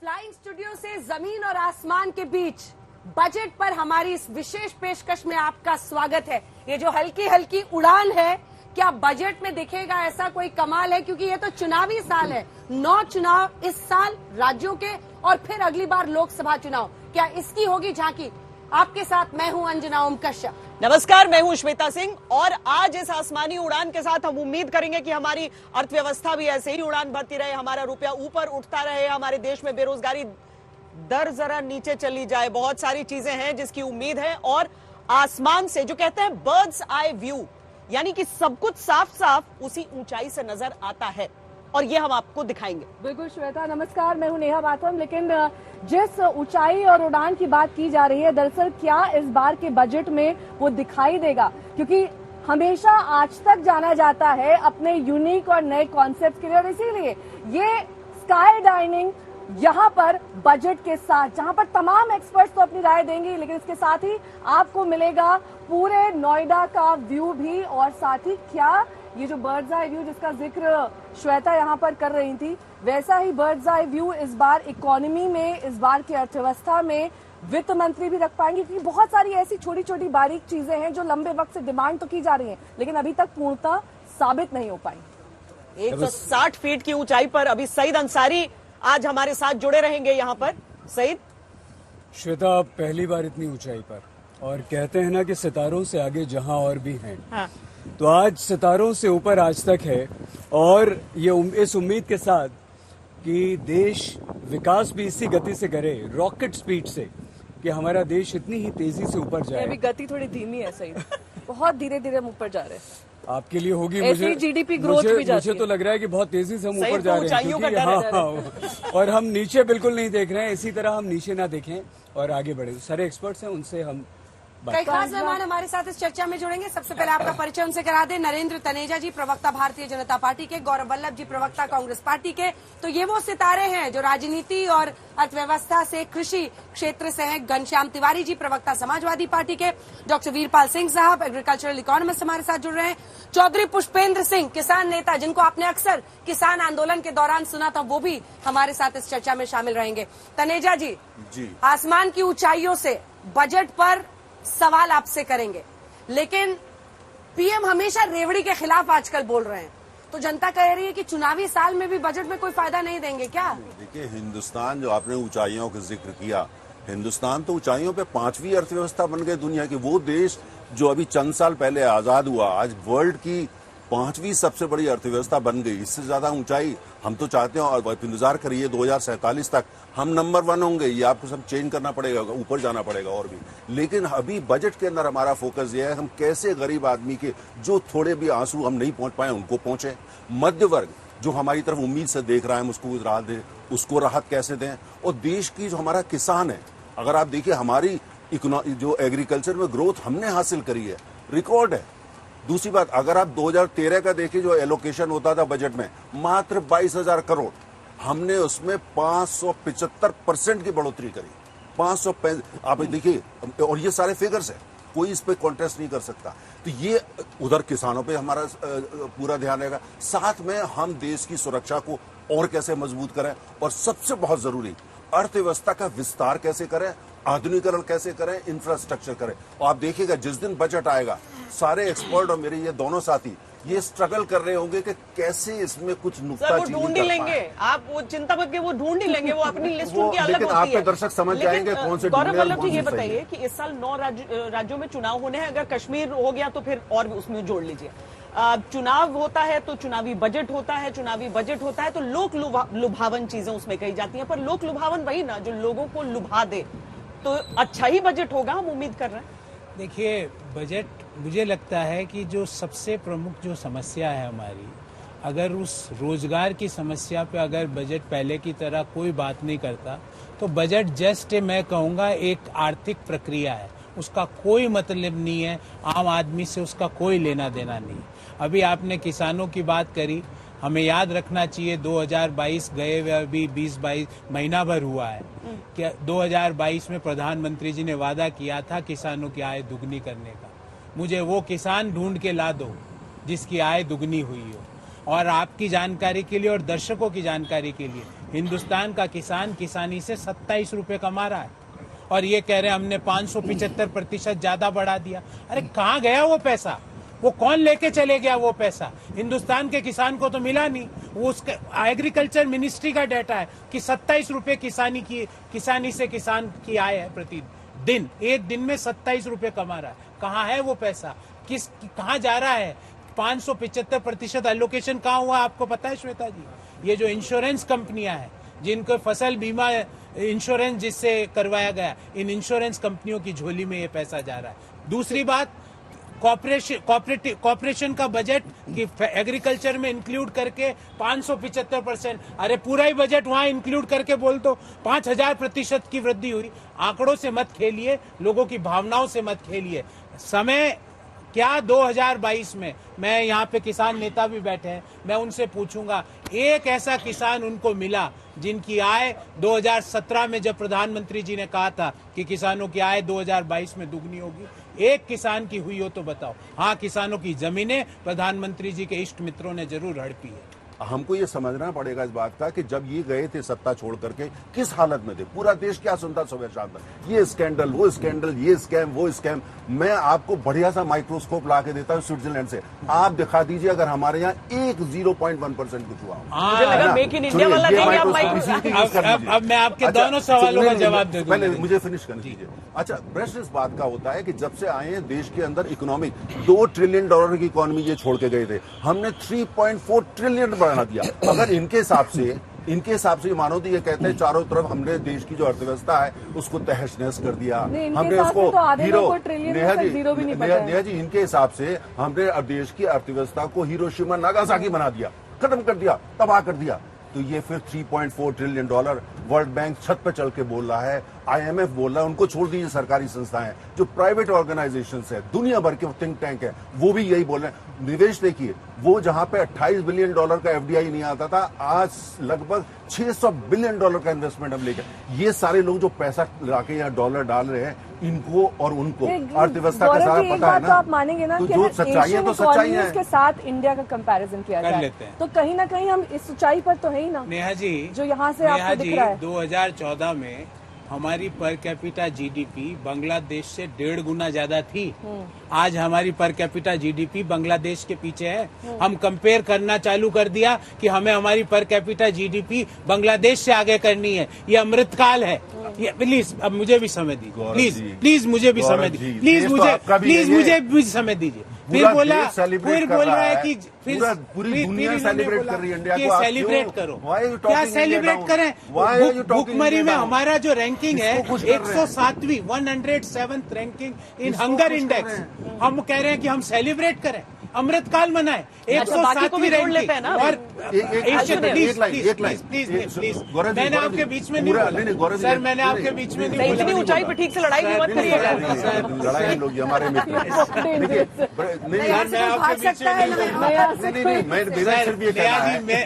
Flying studio से जमीन और आसमान के बीच बजट पर हमारी इस विशेष पेशकश में आपका स्वागत है। ये जो हल्की हल्की उड़ान है, क्या बजट में दिखेगा ऐसा कोई कमाल है? क्योंकि ये तो चुनावी साल है, 9 चुनाव इस साल राज्यों के और फिर अगली बार लोकसभा चुनाव। क्या इसकी होगी झांकी? आपके साथ मैं हूं अंजना ओम कश्यप। नमस्कार, मैं हूं श्वेता सिंह और आज इस आसमानी उड़ान के साथ हम उम्मीद करेंगे कि हमारी अर्थव्यवस्था भी ऐसे ही उड़ान भरती रहे, हमारा रुपया ऊपर उठता रहे, हमारे देश में बेरोजगारी दर जरा नीचे चली जाए। बहुत सारी चीजें हैं जिसकी उम्मीद है और आसमान से जो कहते हैं बर्ड्स आई व्यू, यानी कि सब कुछ साफ साफ उसी ऊंचाई से नजर आता है और ये हम आपको दिखाएंगे। बिल्कुल श्वेता, नमस्कार, मैं हूं नेहा बाथम। लेकिन जिस ऊंचाई और उड़ान की बात की जा रही है, दरअसल क्या इस बार के बजट में वो दिखाई देगा? क्योंकि हमेशा आज तक जाना जाता है अपने यूनिक और नए कॉन्सेप्ट के लिए, और इसीलिए ये स्काई डाइनिंग यहाँ पर बजट के साथ, जहाँ पर तमाम एक्सपर्ट्स तो अपनी राय देंगे, लेकिन इसके साथ ही आपको मिलेगा पूरे नोएडा का व्यू भी, और साथ ही क्या ये जो बर्ड्स आई व्यू जिसका जिक्र श्वेता यहाँ पर कर रही थी, वैसा ही बर्ड्स आई व्यू इस बार इकोनॉमी में, इस बार की अर्थव्यवस्था में वित्त मंत्री भी रख पाएंगे। क्योंकि बहुत सारी ऐसी छोटी छोटी बारीक चीजें हैं जो लंबे वक्त से डिमांड तो की जा रही हैं, लेकिन अभी तक पूर्णतः साबित नहीं हो पाई। 160 फीट की ऊंचाई पर अभी सईद अंसारी आज हमारे साथ जुड़े रहेंगे यहाँ पर। सईद, श्वेता, पहली बार इतनी ऊंचाई पर, और कहते हैं ना कि सितारों से आगे जहां और भी हैं। हाँ। तो आज सितारों से ऊपर आज तक है, और ये इस उम्मीद के साथ कि देश विकास भी इसी गति से करे, रॉकेट स्पीड से, कि हमारा देश इतनी ही तेजी से ऊपर जाए। अभी गति थोड़ी धीमी है सही, बहुत धीरे धीरे हम ऊपर जा रहे हैं। आपके लिए होगी, मुझे जीडीपी ग्रोथ भी जाती मुझे तो लग रहा है कि बहुत तेजी से हम ऊपर जा रहे हैं, क्योंकि हाँ, और हम नीचे बिल्कुल नहीं देख रहे हैं। इसी तरह हम नीचे ना देखें और आगे बढ़े। सारे एक्सपर्ट्स हैं, उनसे हम कई खास मेहमान हमारे साथ इस चर्चा में जुड़ेंगे। सबसे पहले आपका परिचय उनसे करा दें। नरेंद्र तनेजा जी, प्रवक्ता भारतीय जनता पार्टी के, गौरव वल्लभ जी, प्रवक्ता कांग्रेस पार्टी के। तो ये वो सितारे हैं जो राजनीति और अर्थव्यवस्था से, कृषि क्षेत्र से हैं। घनश्याम तिवारी जी, प्रवक्ता समाजवादी पार्टी के। डॉक्टर वीरपाल सिंह साहब, एग्रीकल्चरल इकोनॉमिस्ट, हमारे साथ जुड़ रहे हैं। चौधरी पुष्पेंद्र सिंह, किसान नेता, जिनको आपने अक्सर किसान आंदोलन के दौरान सुना था, वो भी हमारे साथ इस चर्चा में शामिल रहेंगे। तनेजा जी, आसमान की ऊंचाइयों से बजट पर सवाल आपसे करेंगे, लेकिन पीएम हमेशा रेवड़ी के खिलाफ आजकल बोल रहे हैं, तो जनता कह रही है कि चुनावी साल में भी बजट में कोई फायदा नहीं देंगे क्या? देखिए, हिंदुस्तान, जो आपने ऊंचाइयों का जिक्र किया, हिंदुस्तान तो ऊंचाइयों पे 5वीं अर्थव्यवस्था बन गई दुनिया की। वो देश जो अभी चंद साल पहले आजाद हुआ, आज वर्ल्ड की 5वीं सबसे बड़ी अर्थव्यवस्था बन गई। इससे ज्यादा ऊंचाई हम तो चाहते हैं, और इंतजार करिए 2047 तक हम नंबर 1 होंगे। ये आपको सब चेंज करना पड़ेगा, ऊपर जाना पड़ेगा और भी। लेकिन अभी बजट के अंदर हमारा फोकस ये है, हम कैसे गरीब आदमी के जो थोड़े भी आंसू हम नहीं पहुंच पाए उनको पहुंचे, मध्य वर्ग जो हमारी तरफ उम्मीद से देख रहा है उसको राहत दें, उसको राहत कैसे दें, और देश की जो हमारा किसान है, अगर आप देखिए हमारी जो एग्रीकल्चर में ग्रोथ हमने हासिल करी है, रिकॉर्ड है। दूसरी बात, अगर आप 2013 का देखिए, जो एलोकेशन होता था बजट में मात्र 22,000 करोड़, हमने उसमें 575% की बढ़ोतरी करी। 500, आप देखिए, और ये सारे फिगर्स है, कोई इस पे कॉन्टेस्ट नहीं कर सकता। तो ये उधर किसानों पे हमारा पूरा ध्यान रहेगा। साथ में हम देश की सुरक्षा को और कैसे मजबूत करें, और सबसे बहुत जरूरी अर्थव्यवस्था का विस्तार कैसे करें, आधुनिकीकरण कैसे करें, इंफ्रास्ट्रक्चर करें। और आप देखिएगा जिस दिन बजट आएगा, सारे एक्सपर्ट और मेरे ये दोनों साथी ये स्ट्रगल कर रहे होंगे कि कैसे इसमें कुछ नुक्ताचीनी ढूंढ ही लेंगे। आप वो चिंता मत, वो ढूंढ ही लेंगे, वो अपनी लिस्ट उनकी अलग होती है। आपके दर्शक समझ जाएंगे कौन से। गौरव वल्लभ जी, ये बताइए कि इस साल 9 राज्यों में चुनाव होने हैं। अगर कश्मीर हो गया तो फिर और भी उसमें जोड़ लीजिए। चुनाव होता है तो चुनावी बजट होता है, चुनावी बजट होता है तो लोक लुभावन चीजें उसमें कही जाती हैं, पर लोक लुभावन वही ना जो लोगों को लुभा दे। तो अच्छा ही बजट होगा, हम उम्मीद कर रहे हैं। देखिए, बजट मुझे लगता है कि जो सबसे प्रमुख जो समस्या है हमारी, अगर उस रोजगार की समस्या पे अगर बजट पहले की तरह कोई बात नहीं करता, तो बजट जस्ट मैं कहूँगा एक आर्थिक प्रक्रिया है, उसका कोई मतलब नहीं है, आम आदमी से उसका कोई लेना देना नहीं। अभी आपने किसानों की बात करी, हमें याद रखना चाहिए 2022 गए हुए अभी 20-22 महीना भर हुआ है कि 2022 में प्रधानमंत्री जी ने वादा किया था किसानों की आय दुगनी करने का। मुझे वो किसान ढूंढ के ला दो जिसकी आय दुगनी हुई हो। और आपकी जानकारी के लिए और दर्शकों की जानकारी के लिए, हिंदुस्तान का किसान किसानी से 27 रुपए कमा रहा है और ये कह रहे हैं हमने 575% ज्यादा बढ़ा दिया। अरे कहाँ गया वो पैसा? वो कौन लेके चले गया वो पैसा? हिंदुस्तान के किसान को तो मिला नहीं। वो उसका एग्रीकल्चर मिनिस्ट्री का डाटा है कि 27 रुपए किसानी से किसान की आय है प्रतिदिन। एक दिन में 27 रुपए कमा रहा है। कहाँ है वो पैसा? कहाँ जा रहा है? 575% एलोकेशन कहाँ हुआ आपको पता है श्वेता जी? ये जो इंश्योरेंस कंपनियां हैं जिनको फसल बीमा इंश्योरेंस जिससे करवाया गया, इन इंश्योरेंस कंपनियों की झोली में ये पैसा जा रहा है। दूसरी बात, कॉर्पोरेशन का बजट कि एग्रीकल्चर में इंक्लूड करके 575%, अरे पूरा ही बजट वहां इंक्लूड करके बोल दो 5000% की वृद्धि हुई। आंकड़ों से मत खेलिए, लोगों की भावनाओं से मत खेलिए। समय क्या 2022 में, मैं यहाँ पे किसान नेता भी बैठे हैं, मैं उनसे पूछूंगा एक ऐसा किसान उनको मिला जिनकी आय 2017 में जब प्रधानमंत्री जी ने कहा था कि किसानों की आय 2022 में दुगनी होगी, एक किसान की हुई हो तो बताओ? हाँ, किसानों की जमीनें प्रधानमंत्री जी के इष्ट मित्रों ने जरूर हड़पी है। हमको ये समझना पड़ेगा इस बात का कि जब ये गए थे सत्ता छोड़ करके किस हालत में थे, पूरा देश क्या सुनता सुबह शाम तक, ये स्कैंडल वो स्कैंडल, ये स्कैम वो स्कैम। मैं आपको बढ़िया सा माइक्रोस्कोप ला के देता हूँ स्विट्जरलैंड से, आप दिखा दीजिए अगर हमारे यहाँ 0.1% कुछ हुआ। मुझे लगा मेक इन इंडिया वाला नहीं, आप माइक्रोस्कोप। अब मैं आपके दोनों सवालों का जवाब दे दूं। पहले मुझे फिनिश करने दीजिए। अच्छा, प्रश्न इस बात का होता है कि जब से आए हैं देश के अंदर इकोनॉमिक $2 ट्रिलियन की इकोनॉमी ये छोड़ के गए थे, हमने 3.4 ट्रिलियन बढ़ा दिया। अगर इनके हिसाब से मानो तो ये कहते हैं चारों तरफ हमने देश की जो अर्थव्यवस्था है उसको तहस नहस कर दिया, हमने उसको नेहा जी इनके हिसाब से हमने देश की अर्थव्यवस्था को हिरोशिमा नागासाकी बना दिया, खत्म कर दिया, तबाह कर दिया। तो ये फिर $3.4 ट्रिलियन वर्ल्ड बैंक छत पे चल के बोल रहा है, IMF बोल रहा है। उनको छोड़ दीजिए सरकारी संस्थाएं, जो प्राइवेट ऑर्गेनाइजेशंस है, दुनिया भर के थिंक टैंक है, वो भी यही बोल रहे हैं। निवेश देखिए, वो जहां पे $28 बिलियन का FDI नहीं आता था, आज लगभग $600 बिलियन का इन्वेस्टमेंट हम लेकर। ये सारे लोग जो पैसा लाके यहाँ डॉलर डाल रहे हैं, इनको और उनको अर्थव्यवस्था का सारा पता है ना। तो आप मानेंगे ना तो कि जो सच्चाई है तो सच्चाई है। के साथ इंडिया का कंपैरिजन किया जाए तो कहीं ना कहीं हम इस सच्चाई पर तो है ही ना। नेहा जी, जो यहाँ से आपको दिख रहा है, 2014 में हमारी पर कैपिटा जीडीपी बांग्लादेश से 1.5 गुना ज्यादा थी। आज हमारी पर कैपिटा जीडीपी बांग्लादेश के पीछे है। हम कंपेयर करना चालू कर दिया कि हमें हमारी पर कैपिटा जीडीपी बांग्लादेश से आगे करनी है। ये अमृतकाल है। ये प्लीज अब मुझे भी समय दीजिए, प्लीज मुझे भी समय दीजिए, प्लीज मुझे भी समय दीजिए। फिर बोल रहा है कि पूरी दुनिया सेलिब्रेट कर रही है इंडिया को। सेलिब्रेट करो, क्या सेलिब्रेट करें? भुखमरी में हमारा जो रैंकिंग है 107वीं 107th ranking in hunger index, हम कह रहे हैं कि हम सेलिब्रेट करें, अमृतकाल मनाए। 107वीं रैंकिंग। और प्लीज मैंने आपके बीच में नहीं बोला सर, मैंने आपके बीच में नहीं बोला। इतनी ऊंचाई पे ठीक से लड़ाई भी मत करिएगा। लड़ाई हम लोग हमारे मित्र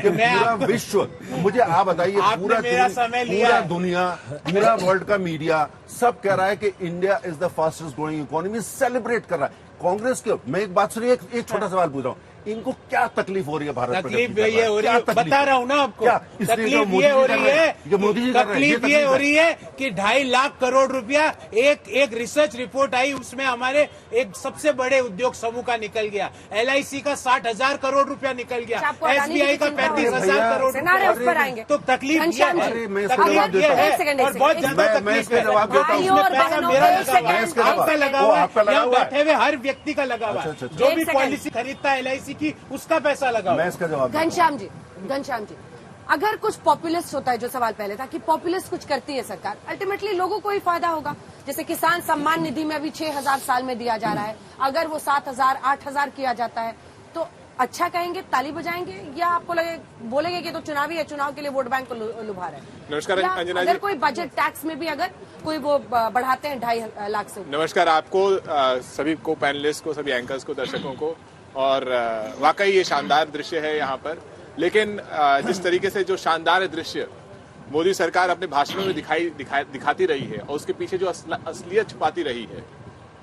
पूरा विश्व, मुझे आप बताइए, पूरा दुनिया, पूरा वर्ल्ड का मीडिया सब कह रहा है कि India is the fastest growing economy, celebrate कर रहा है। कांग्रेस के, मैं एक बात सुनिए, एक छोटा सवाल पूछ रहा हूँ, इनको क्या तकलीफ हो रही है भारत? तकलीफ ये हो रही है, बता रहा हूँ ना आपको, तकलीफ ये हो रही है, तकलीफ ये हो रही है कि 2.5 लाख करोड़ रुपया एक रिसर्च रिपोर्ट आई, उसमें हमारे एक सबसे बड़े उद्योग समूह का निकल गया। LIC का 60,000 करोड़ रुपया निकल गया, SBI का 35,000 करोड़ रुपया। तो तकलीफ ये है, और बहुत ज्यादा तकलीफ है। आपका लगा हुआ है, यहाँ बैठे हुए हर व्यक्ति का लगा हुआ है, जो भी पॉलिसी खरीदता है LIC की, उसका पैसा लगा। मैं इसका जवाब घनश्याम जी, अगर कुछ पॉपुलिस्ट होता है, जो सवाल पहले था कि पॉपुलिस्ट कुछ करती है सरकार, अल्टीमेटली लोगों को ही फायदा होगा। जैसे किसान सम्मान निधि में अभी 6,000 साल में दिया जा रहा है, अगर वो 7,000 8,000 किया जाता है तो अच्छा कहेंगे, ताली बजाएंगे, या आपको बोलेंगे कि तो चुनावी है, चुनाव के लिए वोट बैंक को लुभा रहे हैं? नमस्कार अंजना जी। अगर कोई बजट टैक्स में भी अगर कोई वो बढ़ाते हैं 2.5 लाख से। नमस्कार आपको, सभी को, पैनलिस्ट को, सभी एंकर्स को, दर्शकों को। और वाकई ये शानदार दृश्य है यहाँ पर, लेकिन जिस तरीके से जो शानदार दृश्य मोदी सरकार अपने भाषणों में दिखाती रही है और उसके पीछे जो असलियत छुपाती रही है,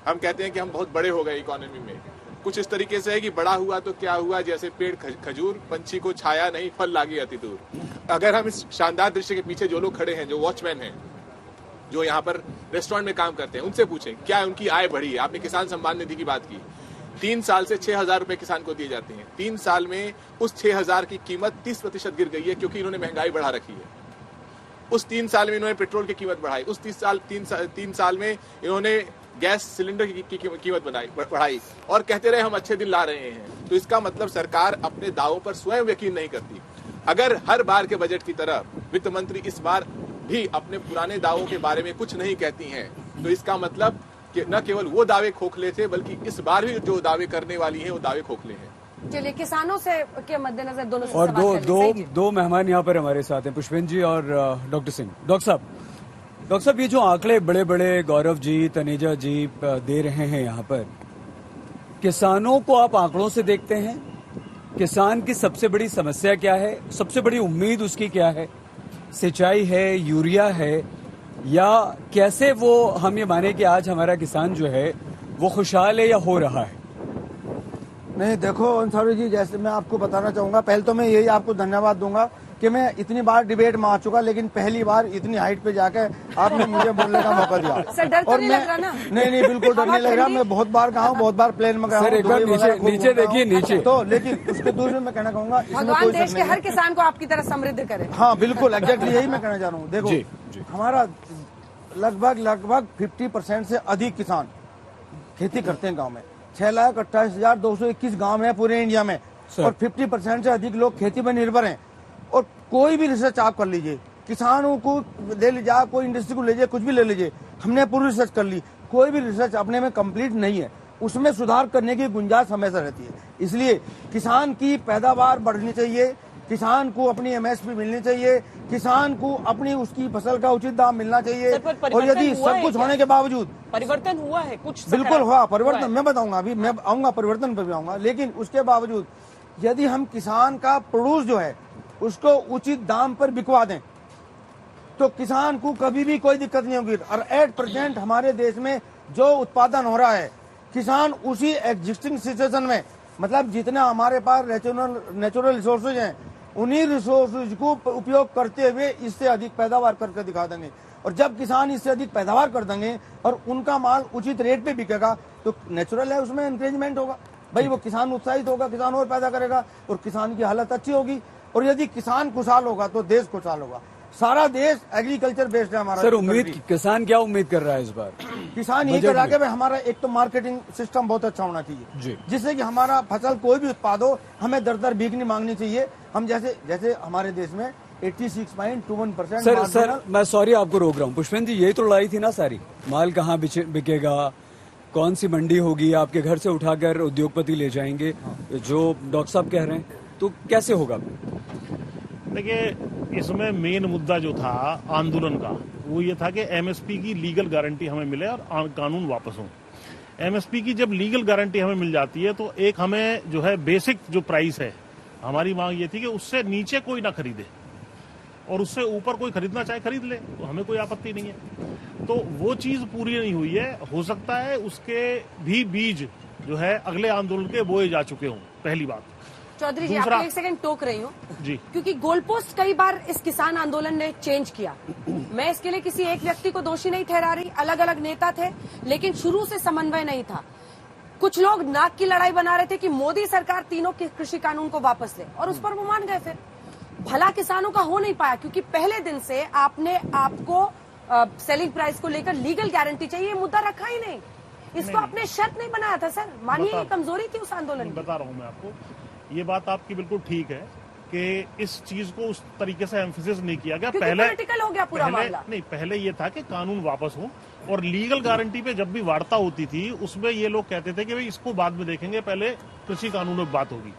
हम कहते हैं कि हम बहुत बड़े हो गए इकोनॉमी में, कुछ इस तरीके से है कि बड़ा हुआ तो क्या हुआ, जैसे पेड़ खजूर, पंछी को छाया नहीं, फल लागे अति दूर। अगर हम इस शानदार दृश्य के पीछे जो लोग खड़े हैं, जो वॉचमैन हैं, जो यहाँ पर रेस्टोरेंट में काम करते हैं, उनसे पूछें क्या उनकी आय बढ़ी है। आपने किसान सम्मान निधि की बात की, 3 साल से 6,000 रुपए किसान को दिए जाते हैं। 3 साल में उस 6,000 की कीमत 30% गिर गई है, क्योंकि इन्होंने महंगाई बढ़ा रखी है। उस 3 साल में इन्होंने पेट्रोल की कीमत बढ़ाई, उस 3 साल में इन्होंने गैस सिलेंडर की कीमत बढ़ाई, और कहते रहे हम अच्छे दिन ला रहे हैं। तो इसका मतलब सरकार अपने दावों पर स्वयं यकीन नहीं करती। अगर हर बार के बजट की तरह वित्त मंत्री इस बार भी अपने पुराने दावों के बारे में कुछ नहीं कहती हैं, तो इसका मतलब कि न केवल वो दावे खोखले थे, बल्कि इस बार भी जो दावे करने वाली हैं वो दावे खोखले हैं। चलिए, किसानों से के मद्देनजर दोनों से और सवाल कर लें। दो मेहमान यहाँ पर हमारे साथ हैं, पुष्पेंद्र जी और डॉक्टर सिंह। डॉक्टर साहब, ये जो आंकड़े बड़े बड़े गौरव जी, तनेजा जी दे रहे हैं यहाँ पर, किसानों को आप आंकड़ों से देखते हैं? किसान की सबसे बड़ी समस्या क्या है, सबसे बड़ी उम्मीद उसकी क्या है? सिंचाई है, यूरिया है, या कैसे वो हम ये माने कि आज हमारा किसान जो है वो खुशहाल है या हो रहा है? नहीं, देखो अंसारी जी, जैसे मैं आपको बताना चाहूंगा, पहले तो मैं यही आपको धन्यवाद दूंगा कि मैं इतनी बार डिबेट में आ चुका, लेकिन पहली बार इतनी हाइट पे जाकर आपने मुझे बोलने का मौका दिया। सर, डर तो नहीं लग रहा ना? नहीं, बिल्कुल डर नहीं लग रहा। मैं बहुत बार गया हूँ, बहुत बार प्लेन में गया हूँ। सर, एक बार नीचे देखिए, नीचे तो, लेकिन उसके दूसरे में कहना चाहूंगा, भगवान देश के हर किसान को आपकी तरह समृद्ध करे। हाँ, बिल्कुल, एग्जैक्टली यही मैं कहना चाह रहा हूँ। देखो, हमारा लगभग 50% से अधिक किसान खेती करते हैं गाँव में। 6,28,221 गाँव है पूरे इंडिया में, और 50% से अधिक लोग खेती पर निर्भर हैं। और कोई भी रिसर्च आप कर लीजिए, किसानों को ले लीजिए, कोई इंडस्ट्री को ले लीजिए, कुछ भी ले लीजिए, हमने पूरी रिसर्च कर ली, कोई भी रिसर्च अपने में कंप्लीट नहीं है, उसमें सुधार करने की गुंजाइश हमेशा रहती है। इसलिए किसान की पैदावार बढ़नी चाहिए, किसान को अपनी एमएसपी मिलनी चाहिए, किसान को अपनी उसकी फसल का उचित दाम मिलना चाहिए। और यदि सब कुछ होने के बावजूद परिवर्तन हुआ है कुछ? बिल्कुल हुआ परिवर्तन, मैं बताऊंगा, अभी मैं आऊंगा परिवर्तन पर भी आऊंगा। लेकिन उसके बावजूद यदि हम किसान का प्रोड्यूस जो है उसको उचित दाम पर बिकवा दें, तो किसान को कभी भी कोई दिक्कत नहीं होगी। और 8% हमारे देश में जो उत्पादन हो रहा है, किसान उसी एग्जिस्टिंग सिचुएशन में, मतलब जितना हमारे पास नेचुरल रिसोर्सेज हैं, उन्हीं रिसोर्सेज को उपयोग करते हुए इससे अधिक पैदावार करके दिखा देंगे। और जब किसान इससे अधिक पैदावार कर देंगे और उनका माल उचित रेट पे बिकेगा, तो नेचुरल है उसमें एनकरेजमेंट होगा, भाई वो किसान उत्साहित होगा, किसान और पैदा करेगा और किसान की हालत अच्छी होगी। और यदि किसान खुशहाल होगा तो देश खुशहाल होगा। सारा देश एग्रीकल्चर बेस्ड है हमारा। सर, उम्मीद किसान क्या उम्मीद कर रहा है इस बार? किसान ये कर रहा है कि भाई हमारा एक तो मार्केटिंग सिस्टम बहुत अच्छा होना चाहिए, जिससे कि हमारा फसल कोई भी उत्पाद हो, हमें दर बिक नहीं मांगनी चाहिए। हम जैसे हमारे देश में 86.21%। सर, मैं सॉरी आपको रोक रहा हूँ। पुष्पेंद्र जी, यही तो लड़ाई थी ना सारी, माल कहाँ बिकेगा, कौन सी मंडी होगी, आपके घर से उठाकर उद्योगपति ले जाएंगे, जो डॉक्टर साहब कह रहे हैं, तो कैसे होगा? देखिए, इसमें मेन मुद्दा जो था आंदोलन का, वो ये था कि एमएसपी की लीगल गारंटी हमें मिले और कानून वापस हो। एमएसपी की जब लीगल गारंटी हमें मिल जाती है, तो एक हमें जो है बेसिक जो प्राइस है, हमारी मांग ये थी कि उससे नीचे कोई ना खरीदे, और उससे ऊपर कोई खरीदना चाहे खरीद ले, तो हमें कोई आपत्ति नहीं है। तो वो चीज पूरी नहीं हुई है। हो सकता है उसके भी बीज जो है अगले आंदोलन के बोए जा चुके हों, पहली बात। चौधरी जी, आपको एक सेकंड टोक रही हूँ जी, क्योंकि गोल पोस्ट कई बार इस किसान आंदोलन ने चेंज किया। मैं इसके लिए किसी एक व्यक्ति को दोषी नहीं ठहरा रही, अलग अलग नेता थे, लेकिन शुरू से समन्वय नहीं था। कुछ लोग नाक की लड़ाई बना रहे थे कि मोदी सरकार तीनों कृषि कानून को वापस ले, और उस पर वो मान गए। फिर भला किसानों का हो नहीं पाया, क्योंकि पहले दिन से आपको सेलिंग प्राइस को लेकर लीगल गारंटी चाहिए, मुद्दा रखा ही नहीं। इसको आपने शर्त नहीं बनाया था सर, मानिए ये कमजोरी थी उस आंदोलन की। बता रहा हूँ मैं आपको, ये बात आपकी बिल्कुल ठीक है कि इस चीज को उस तरीके से एम्फेसिस नहीं किया गया। पहले पॉलिटिकल हो गया पूरा मामला। नहीं, पहले ये था कि कानून वापस हो, और लीगल गारंटी पे जब भी वार्ता होती थी उसमें ये लोग कहते थे कि भाई इसको बाद में देखेंगे, पहले कृषि कानून में बात होगी।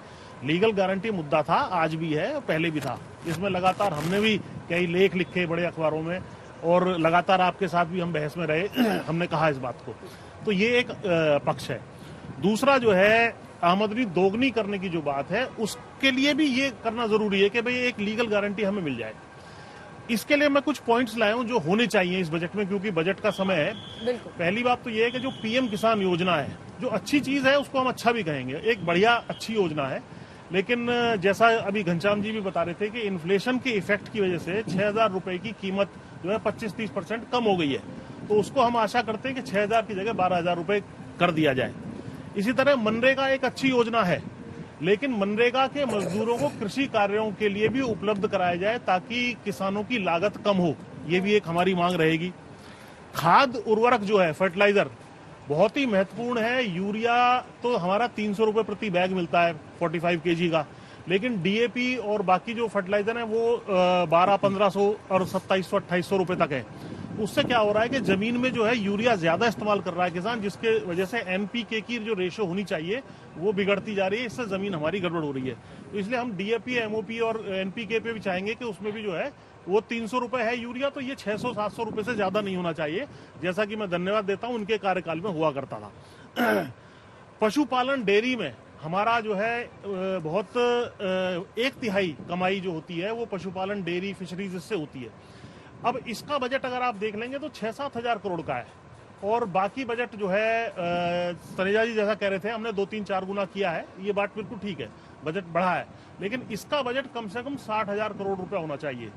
लीगल गारंटी मुद्दा था, आज भी है, पहले भी था। इसमें लगातार हमने भी कई लेख लिखे बड़े अखबारों में, और लगातार आपके साथ भी हम बहस में रहे, हमने कहा इस बात को। तो ये एक पक्ष है। दूसरा जो है आमदनी दोगुनी करने की जो बात है, उसके लिए भी ये करना जरूरी है कि भाई एक लीगल गारंटी हमें मिल जाए। इसके लिए मैं कुछ पॉइंट्स लाया हूं जो होने चाहिए इस बजट में, क्योंकि बजट का समय है। पहली बात तो ये है कि जो पीएम किसान योजना है, जो अच्छी चीज है उसको हम अच्छा भी कहेंगे, एक बढ़िया अच्छी योजना है। लेकिन जैसा अभी घनश्याम जी भी बता रहे थे कि इन्फ्लेशन के इफेक्ट की वजह से 6,000 रुपए की कीमत जो है 25-30% कम हो गई है, तो उसको हम आशा करते हैं कि 6,000 की जगह 12,000 रुपए कर दिया जाए। इसी तरह मनरेगा एक अच्छी योजना है, लेकिन मनरेगा के मजदूरों को कृषि कार्यों के लिए भी उपलब्ध कराया जाए ताकि किसानों की लागत कम हो, ये भी एक हमारी मांग रहेगी। खाद उर्वरक जो है, फर्टिलाइजर, बहुत ही महत्वपूर्ण है। यूरिया तो हमारा 300 रुपए प्रति बैग मिलता है 45 kg का, लेकिन डीएपी और बाकी जो फर्टिलाइजर है वो 1200-1500 और 2700-2800 रुपए तक है। उससे क्या हो रहा है कि जमीन में जो है यूरिया ज्यादा इस्तेमाल कर रहा है किसान, जिसके वजह से एनपीके की जो रेशो होनी चाहिए वो बिगड़ती जा रही है, इससे जमीन हमारी गड़बड़ हो रही है। तो इसलिए हम डीएपी, एमओपी और एनपीके पे भी चाहेंगे कि उसमें भी जो है वो 300 रुपए है यूरिया, तो ये 600-700 रुपए से ज्यादा नहीं होना चाहिए, जैसा कि मैं धन्यवाद देता हूं उनके कार्यकाल में हुआ करता था। पशुपालन डेयरी में हमारा जो है बहुत 1/3 कमाई जो होती है वो पशुपालन डेयरी फिशरीज से होती है। अब इसका बजट अगर आप देख लेंगे तो 6-7 हजार करोड़ का है, और बाकी बजट जो है तनेजा जी जैसा कह रहे थे हमने 2-3-4 गुना किया है, ये बात बिल्कुल ठीक है, बजट बढ़ा है, लेकिन इसका बजट कम से कम 60,000 करोड़ रुपया होना चाहिए।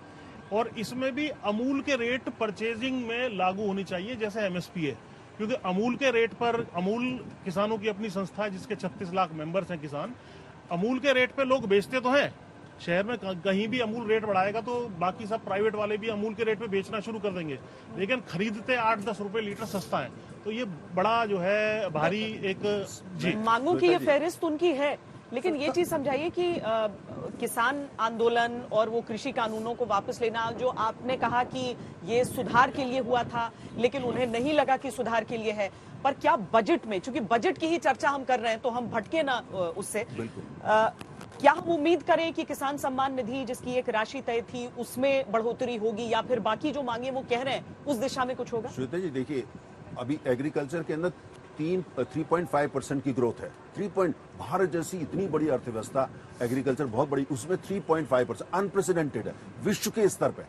और इसमें भी अमूल के रेट परचेजिंग में लागू होनी चाहिए जैसे एमएसपी है, क्योंकि अमूल के रेट पर, अमूल किसानों की अपनी संस्था है जिसके 36 लाख मेंबर्स हैं किसान, अमूल के रेट पे लोग बेचते तो हैं, शहर में कहीं भी अमूल रेट बढ़ाएगा तो बाकी सब प्राइवेट वाले भी अमूल के रेट पे बेचना शुरू कर देंगे, लेकिन खरीदते 8-10 रुपए लीटर सस्ता है, तो ये बड़ा जो है भारी एक जी मांगों की ये फहरिस्त उनकी है, लेकिन ये चीज समझाइए कि किसान आंदोलन और वो कृषि कानूनों को वापस लेना, जो आपने कहा कि ये सुधार के लिए हुआ था लेकिन उन्हें नहीं लगा कि सुधार के लिए है, पर क्या बजट में, चूंकि बजट की ही चर्चा हम कर रहे हैं तो हम भटके ना उससे, क्या हम उम्मीद करें कि किसान सम्मान निधि जिसकी एक राशि तय थी उसमें बढ़ोतरी होगी, या फिर बाकी जो मांगे वो कह रहे हैं उस दिशा में कुछ होगा? श्वेता जी देखिए, अभी एग्रीकल्चर के अंदर 3.5% की ग्रोथ है। भारत जैसी इतनी बड़ी अर्थव्यवस्था, एग्रीकल्चर बहुत बड़ी, उसमें 3.5% अनप्रेसिडेंटेड है विश्व के स्तर पे,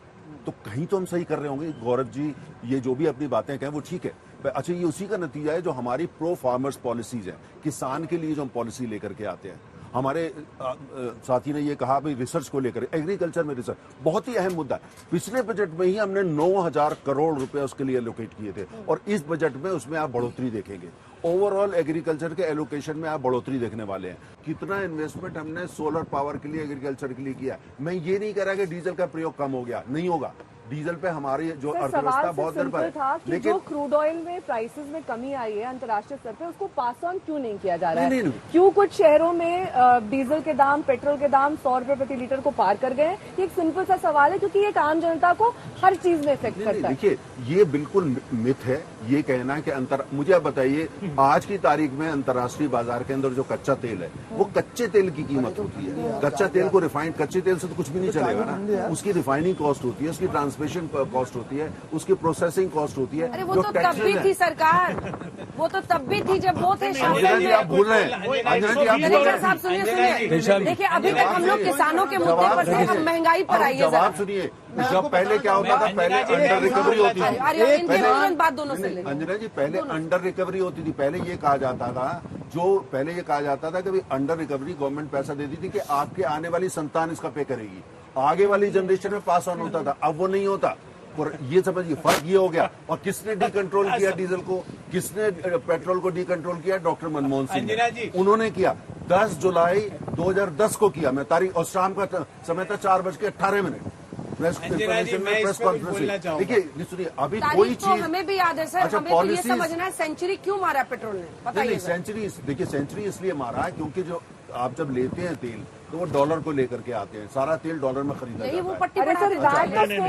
तो कहीं तो हम सही कर रहे होंगे। गौरव जी ये जो भी अपनी बातें कहें वो ठीक है, अच्छा ये उसी का नतीजा है जो हमारी प्रो फार्मर्स पॉलिसीज है, किसान के लिए जो हम पॉलिसी लेकर के आते हैं। हमारे साथी ने ये कहा भाई रिसर्च को लेकर, एग्रीकल्चर में रिसर्च बहुत ही अहम मुद्दा है। पिछले बजट में ही हमने 9,000 करोड़ रुपए उसके लिए एलोकेट किए थे, और इस बजट में उसमें आप बढ़ोतरी देखेंगे। ओवरऑल एग्रीकल्चर के एलोकेशन में आप बढ़ोतरी देखने वाले हैं। कितना इन्वेस्टमेंट हमने सोलर पावर के लिए, एग्रीकल्चर के लिए किया। मैं ये नहीं कह रहा कि डीजल का प्रयोग कम हो गया, नहीं होगा, डीजल पे हमारी जो अर्थव्यवस्था बहुत दिन पर था कि लेकिन जो क्रूड ऑयल में प्राइसेस में कमी आई है अंतर्राष्ट्रीय स्तर पे, उसको पास ऑन क्यों नहीं किया जा रहा है? क्यों कुछ शहरों में डीजल के दाम, पेट्रोल के दाम 100 रुपए प्रति लीटर को पार कर गए? ये एक सिंपल सा सवाल है, क्योंकि एक आम जनता को हर चीज में इफेक्ट करता है। देखिए ये बिल्कुल मिथ है ये कहना कि मुझे आप बताइए, आज की तारीख में अंतर्राष्ट्रीय बाजार के अंदर जो कच्चा तेल है वो कच्चे तेल की कीमत होती है। कच्चा तेल को रिफाइंड, कच्चे तेल से तो कुछ भी नहीं चलेगा ना, उसकी रिफाइनिंग कॉस्ट होती है, उसकी ट्रांसमिशन कॉस्ट होती है, उसकी प्रोसेसिंग कॉस्ट होती है। अरे वो तो तब भी थी सरकार, वो तो तब भी थी जब वो थे अंजना जी आप भूल रहे हैं, अंजना जी आप भूल रहे हैं। साहब सुनिए, देखिए अभी तक हम लोग किसानों के मुद्दे पर थे, हम महंगाई पर आइए। जवाब सुनिए, जब पहले क्या होता था, पहले अंडर रिकवरी होती थी। बात दोनों से अंजना जी पहले अंडर रिकवरी होती थी। पहले ये कहा जाता था कि अंडर रिकवरी गवर्नमेंट पैसा देती थी कि आपके आने वाली संतान इसका पे करेगी, आगे वाली जनरेशन में पास ऑन होता था। अब वो नहीं होता, और ये समझिए फर्क ये हो गया। और किसने डी कंट्रोल किया डीजल को, किसने पेट्रोल को डी कंट्रोल किया? डॉक्टर मनमोहन सिंह ने, उन्होंने किया। 10 जुलाई 2010 को किया मैं तारीख, और शाम का समय था 4:18 प्रेस कॉन्फ्रेंस। देखिए सुनिए, अभी कोई चीज हमें भी याद है सर, अच्छा, हमें तो ये समझना है सेंचुरी क्यों मारा पेट्रोल ने, बताइए। सेंचुरी, देखिए सेंचुरी इसलिए मारा है क्योंकि जो आप जब लेते हैं तेल तो वो डॉलर को लेकर के आते हैं, सारा तेल डॉलर में खरीदा जाता है। अरे सर,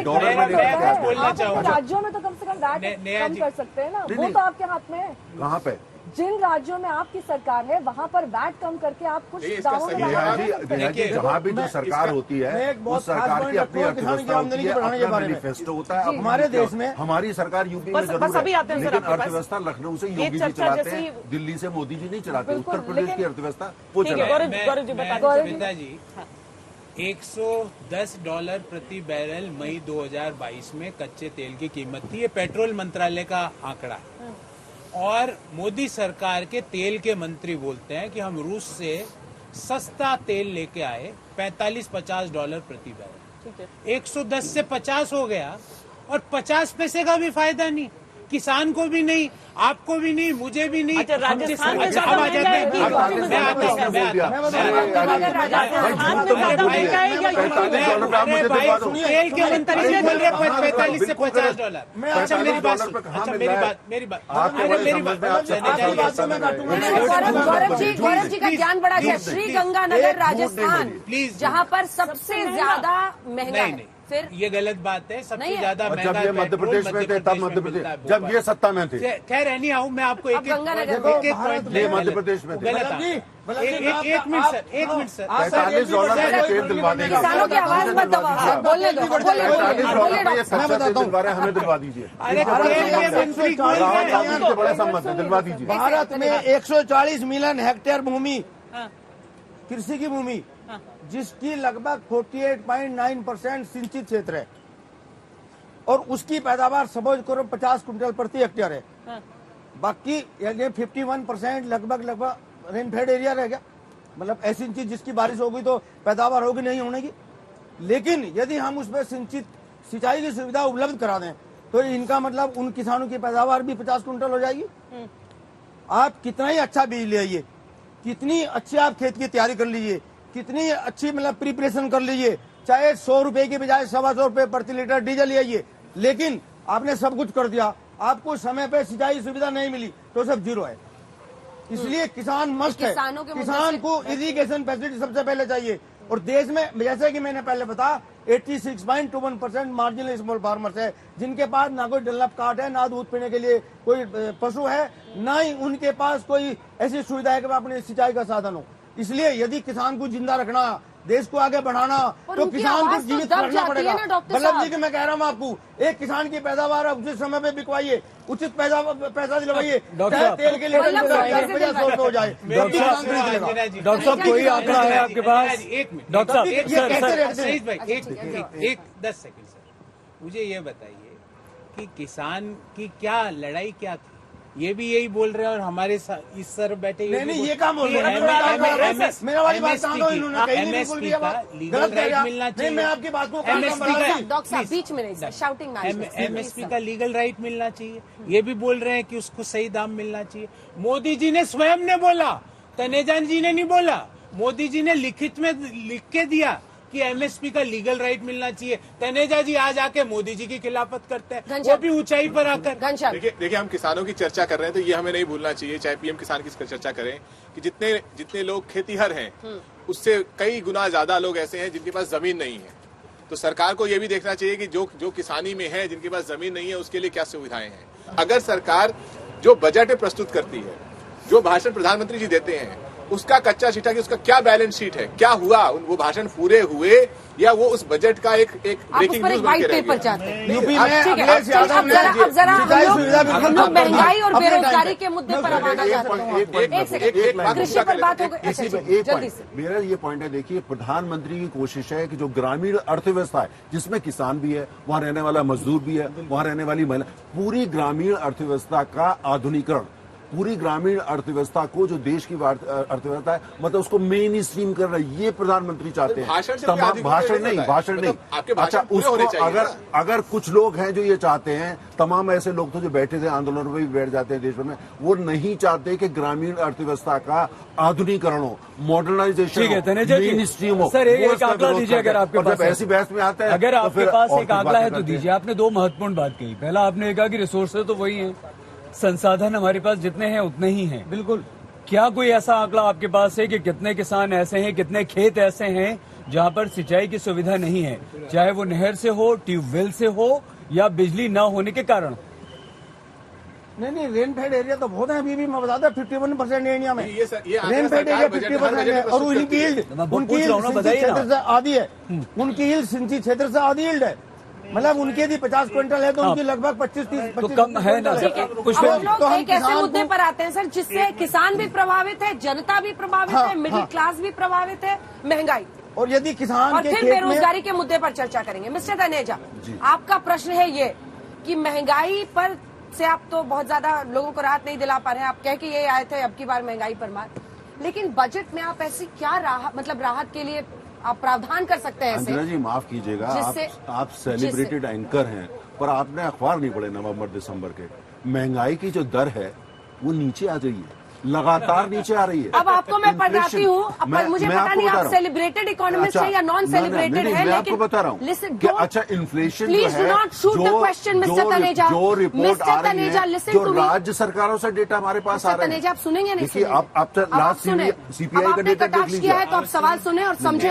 डॉलर में लेकर के आते हैं। राज्यों में तो कम से कम वैट कम कर सकते हैं ना, वो तो आपके हाथ में है। कहाँ पे? जिन राज्यों में आपकी सरकार है वहाँ पर वैट कम करके आप कुछ दामों में जहाँ भी जो सरकार होती है उस सरकार की अपनी अर्थव्यवस्था होती है, अपना मैनिफेस्टो होता है। हमारे देश में हमारी सरकार यूपी में जरूर है, लेकिन अर्थव्यवस्था लखनऊ से योगी जी चलाते हैं, दिल्ली से मोदी जी नहीं चलाते। उत्तर प्रदेश की अर्थव्यवस्था वो चलाते जी। $110 प्रति बैरल मई 2022 में कच्चे तेल की कीमत थी, ये पेट्रोल मंत्रालय का आंकड़ा है। और मोदी सरकार के तेल के मंत्री बोलते हैं कि हम रूस से सस्ता तेल लेके आए $45-50 प्रति बैरल। 110 से 50 हो गया और 50 पैसे का भी फायदा नहीं, किसान को भी नहीं, आपको भी नहीं, मुझे भी नहीं। अच्छा, राजस्थान में अच्छा, अब आ जाते हैं। मैं आता हूं। तेल के मंत्री से बोल रहे $45 से $50। अच्छा मेरी बात, गौरव जी का ज्ञान बढ़ा गया। श्री गंगानगर राजस्थान, प्लीज, जहाँ पर सबसे ज्यादा महंगा है। फिर ये गलत बात है, सबसे ज्यादा और महंगा जब ये मध्य प्रदेश में थे तब मध्य प्रदेश, जब ये सत्ता में थे। खैर एनी हाउ, मैं आपको एक पॉइंट मध्य प्रदेश में थे। एक मिनट सर, $45 में तेल दिलवा देंगे। किसानों की आवाज मत दबाओ, बोलने दो, हमें दिलवा दीजिए। बड़े सम्मत है, दिलवा दीजिए। भारत में 140 मिलियन हेक्टेयर भूमि कृषि की भूमि, जिसकी लगभग 48.9% सिंचित क्षेत्र है और उसकी पैदावार समझ करो 50 कुंटल प्रति हेक्टेयर है। बाकी यानी 51% लगभग रेनफेड एरिया रह गया, मतलब ऐसी चीज जिसकी बारिश होगी तो पैदावार होगी नहीं होने की। लेकिन यदि हम उसमें सिंचाई की सुविधा उपलब्ध करा दें तो इनका मतलब उन किसानों की पैदावार भी 50 कुंटल हो जाएगी। आप कितना ही अच्छा बीज ले आइए, कितनी अच्छी आप खेत की तैयारी कर लीजिए, कितनी अच्छी मतलब प्रिपरेशन कर लीजिए, चाहे 100 रुपए की बजाय 125 रुपए प्रति लीटर डीजल ले आइए, लेकिन आपने सब कुछ कर दिया, आपको समय पे सिंचाई सुविधा नहीं मिली तो सब जीरो है। इसलिए किसान मस्ट है, किसान को इरिगेशन फैसिलिटी सबसे पहले चाहिए। और देश में जैसे कि मैंने पहले बताया 86.21% मार्जिनल स्मॉल फार्मर्स है, जिनके पास ना कोई डेवलप कार्ड है, ना दूध पीने के लिए कोई पशु है, ना ही उनके पास कोई ऐसी सुविधा है कि अपने सिंचाई का साधन हो। इसलिए यदि किसान को जिंदा रखना, देश को आगे बढ़ाना, तो किसान को जीवित रखना पड़ेगा। वल्लभ जी की मैं कह रहा हूँ आपको, एक किसान की पैदावार उचित समय पे बिकवाइए, उचित पैसा दिलवाइए, चाहे तेल के लिए 50 हो जाए, डॉक्टर साहब कोई आंकड़ा है आपके पास? डॉक्टर साहब एक 10 सेकंड सर, मुझे ये बताइए कि किसान की क्या लड़ाई क्या थी? ये भी यही बोल रहे हैं और हमारे इस सर बैठे नहीं ये काम बोल रहे हैं। मेरा वाली बात इन्होंने कहीं नहीं बोल दिया, लीगल राइट मिलना चाहिए। मैं आपकी बात को डॉक्टर साहब बीच में नहीं, शाउटिंग एमएसपी का लीगल राइट मिलना चाहिए। ये भी बोल रहे हैं कि उसको सही दाम मिलना चाहिए। मोदी जी ने स्वयं ने बोला, तनेजा जी ने नहीं बोला, मोदी जी ने लिखित में लिख के दिया कि एमएसपी का लीगल राइट मिलना चाहिए। तनेजा जी आज आके मोदी जी की खिलाफत करते हैं, वो भी ऊंचाई पर आकर। देखिए हम किसानों की चर्चा कर रहे हैं तो ये हमें नहीं भूलना चाहिए, चाहे पीएम किसान की चर्चा करें, कि जितने लोग खेतीहर हैं उससे कई गुना ज्यादा लोग ऐसे हैं जिनके पास जमीन नहीं है। तो सरकार को ये भी देखना चाहिए कि जो किसानी में है, जिनके पास जमीन नहीं है, उसके लिए क्या सुविधाएं हैं। अगर सरकार जो बजट प्रस्तुत करती है, जो भाषण प्रधानमंत्री जी देते हैं, उसका कच्चा चिट्ठा कि उसका क्या बैलेंस शीट है, क्या हुआ, वो भाषण पूरे हुए या वो उस बजट का एक ब्रेकिंग न्यूज व्हाइट पेपर चाहते हैं। यूपी में अब जरा हम लोग महंगाई और बेरोजगारी के मुद्दे पर आना चाहते हैं। कृषि पर बात हो गई, जल्दी से। मेरा ये पॉइंट है, देखिए प्रधानमंत्री की कोशिश है कि जो ग्रामीण अर्थव्यवस्था है, जिसमें किसान भी है, वहाँ रहने वाला मजदूर भी है, वहाँ रहने वाली महिला, पूरी ग्रामीण अर्थव्यवस्था का आधुनिकरण, पूरी ग्रामीण अर्थव्यवस्था को जो देश की अर्थव्यवस्था है, मतलब उसको मेन स्ट्रीम कर रहा है, ये प्रधानमंत्री चाहते हैं। भाषण नहीं। अच्छा, उसको अगर कुछ लोग हैं जो ये चाहते हैं, तमाम ऐसे लोग तो जो बैठे थे आंदोलन में भी बैठ जाते हैं देश भर में, वो नहीं चाहते कि ग्रामीण अर्थव्यवस्था का आधुनिकरण हो, मॉडर्नाइजेशन हो, मेन स्ट्रीम हो। सर एक आंकड़ा दीजिए अगर आपके पास, ऐसी बहस में आता है, अगर आपके पास एक आंकड़ा है तो दीजिए। आपने दो महत्वपूर्ण बात कही। पहला आपने कहा कि रिसोर्सेज तो वही है, संसाधन हमारे पास जितने हैं उतने ही हैं। बिल्कुल। क्या कोई ऐसा आंकड़ा आपके पास है कि कितने किसान ऐसे हैं, कितने खेत ऐसे हैं जहां पर सिंचाई की सुविधा नहीं है, चाहे वो नहर से हो, ट्यूबवेल से हो या बिजली न होने के कारण? नहीं, रेनफेड एरिया तो बहुत है अभी भी। मैं बताता 51% एरिया में रेनफेड एरिया 50% है और उनकी क्षेत्र से आधी है, उनकी हिल सिंचित क्षेत्र से आधी हिल्ड है, मतलब उनके यदि 50 क्विंटल है तो उनकी लगभग 25-30 तो कम है ना। कुछ लोग एक ऐसे मुद्दे पर आते हैं सर जिससे किसान भी प्रभावित है, जनता भी प्रभावित है, मिडिल क्लास भी प्रभावित है, महंगाई, और यदि किसान और फिर बेरोजगारी के मुद्दे पर चर्चा करेंगे। मिस्टर तनेजा, आपका प्रश्न है ये कि महंगाई पर से आप तो बहुत ज्यादा लोगों को राहत नहीं दिला पा रहे हैं। आप कह के ये आए थे अब की बार महंगाई पर मात, लेकिन बजट में आप ऐसी क्या राहत के लिए आप प्रावधान कर सकते हैं? अंजना जी माफ कीजिएगा, आप सेलिब्रेटेड एंकर हैं, पर आपने अखबार नहीं पढ़े नवंबर दिसंबर के। महंगाई की जो दर है वो नीचे आ रही है, लगातार नीचे आ रही है। अब आपको मैं बताती हूँ, पर मुझे पता नहीं आप सेलिब्रेटेड इकोनॉमिस्ट हैं या नॉन सेलिब्रेटेड है, मैं आपको बता रहा हूँ। अच्छा, इन्फ्लेशन जो है, जो रिपोर्ट आ रही है, जो राज्य सरकारों से डेटा हमारे पास आ रहा है, तनेजा आप सुनेंगे नहीं? देखिए आप लास्ट सीपीआई का डेटा देख लीजिए। किया है तो आप सवाल सुने और समझे।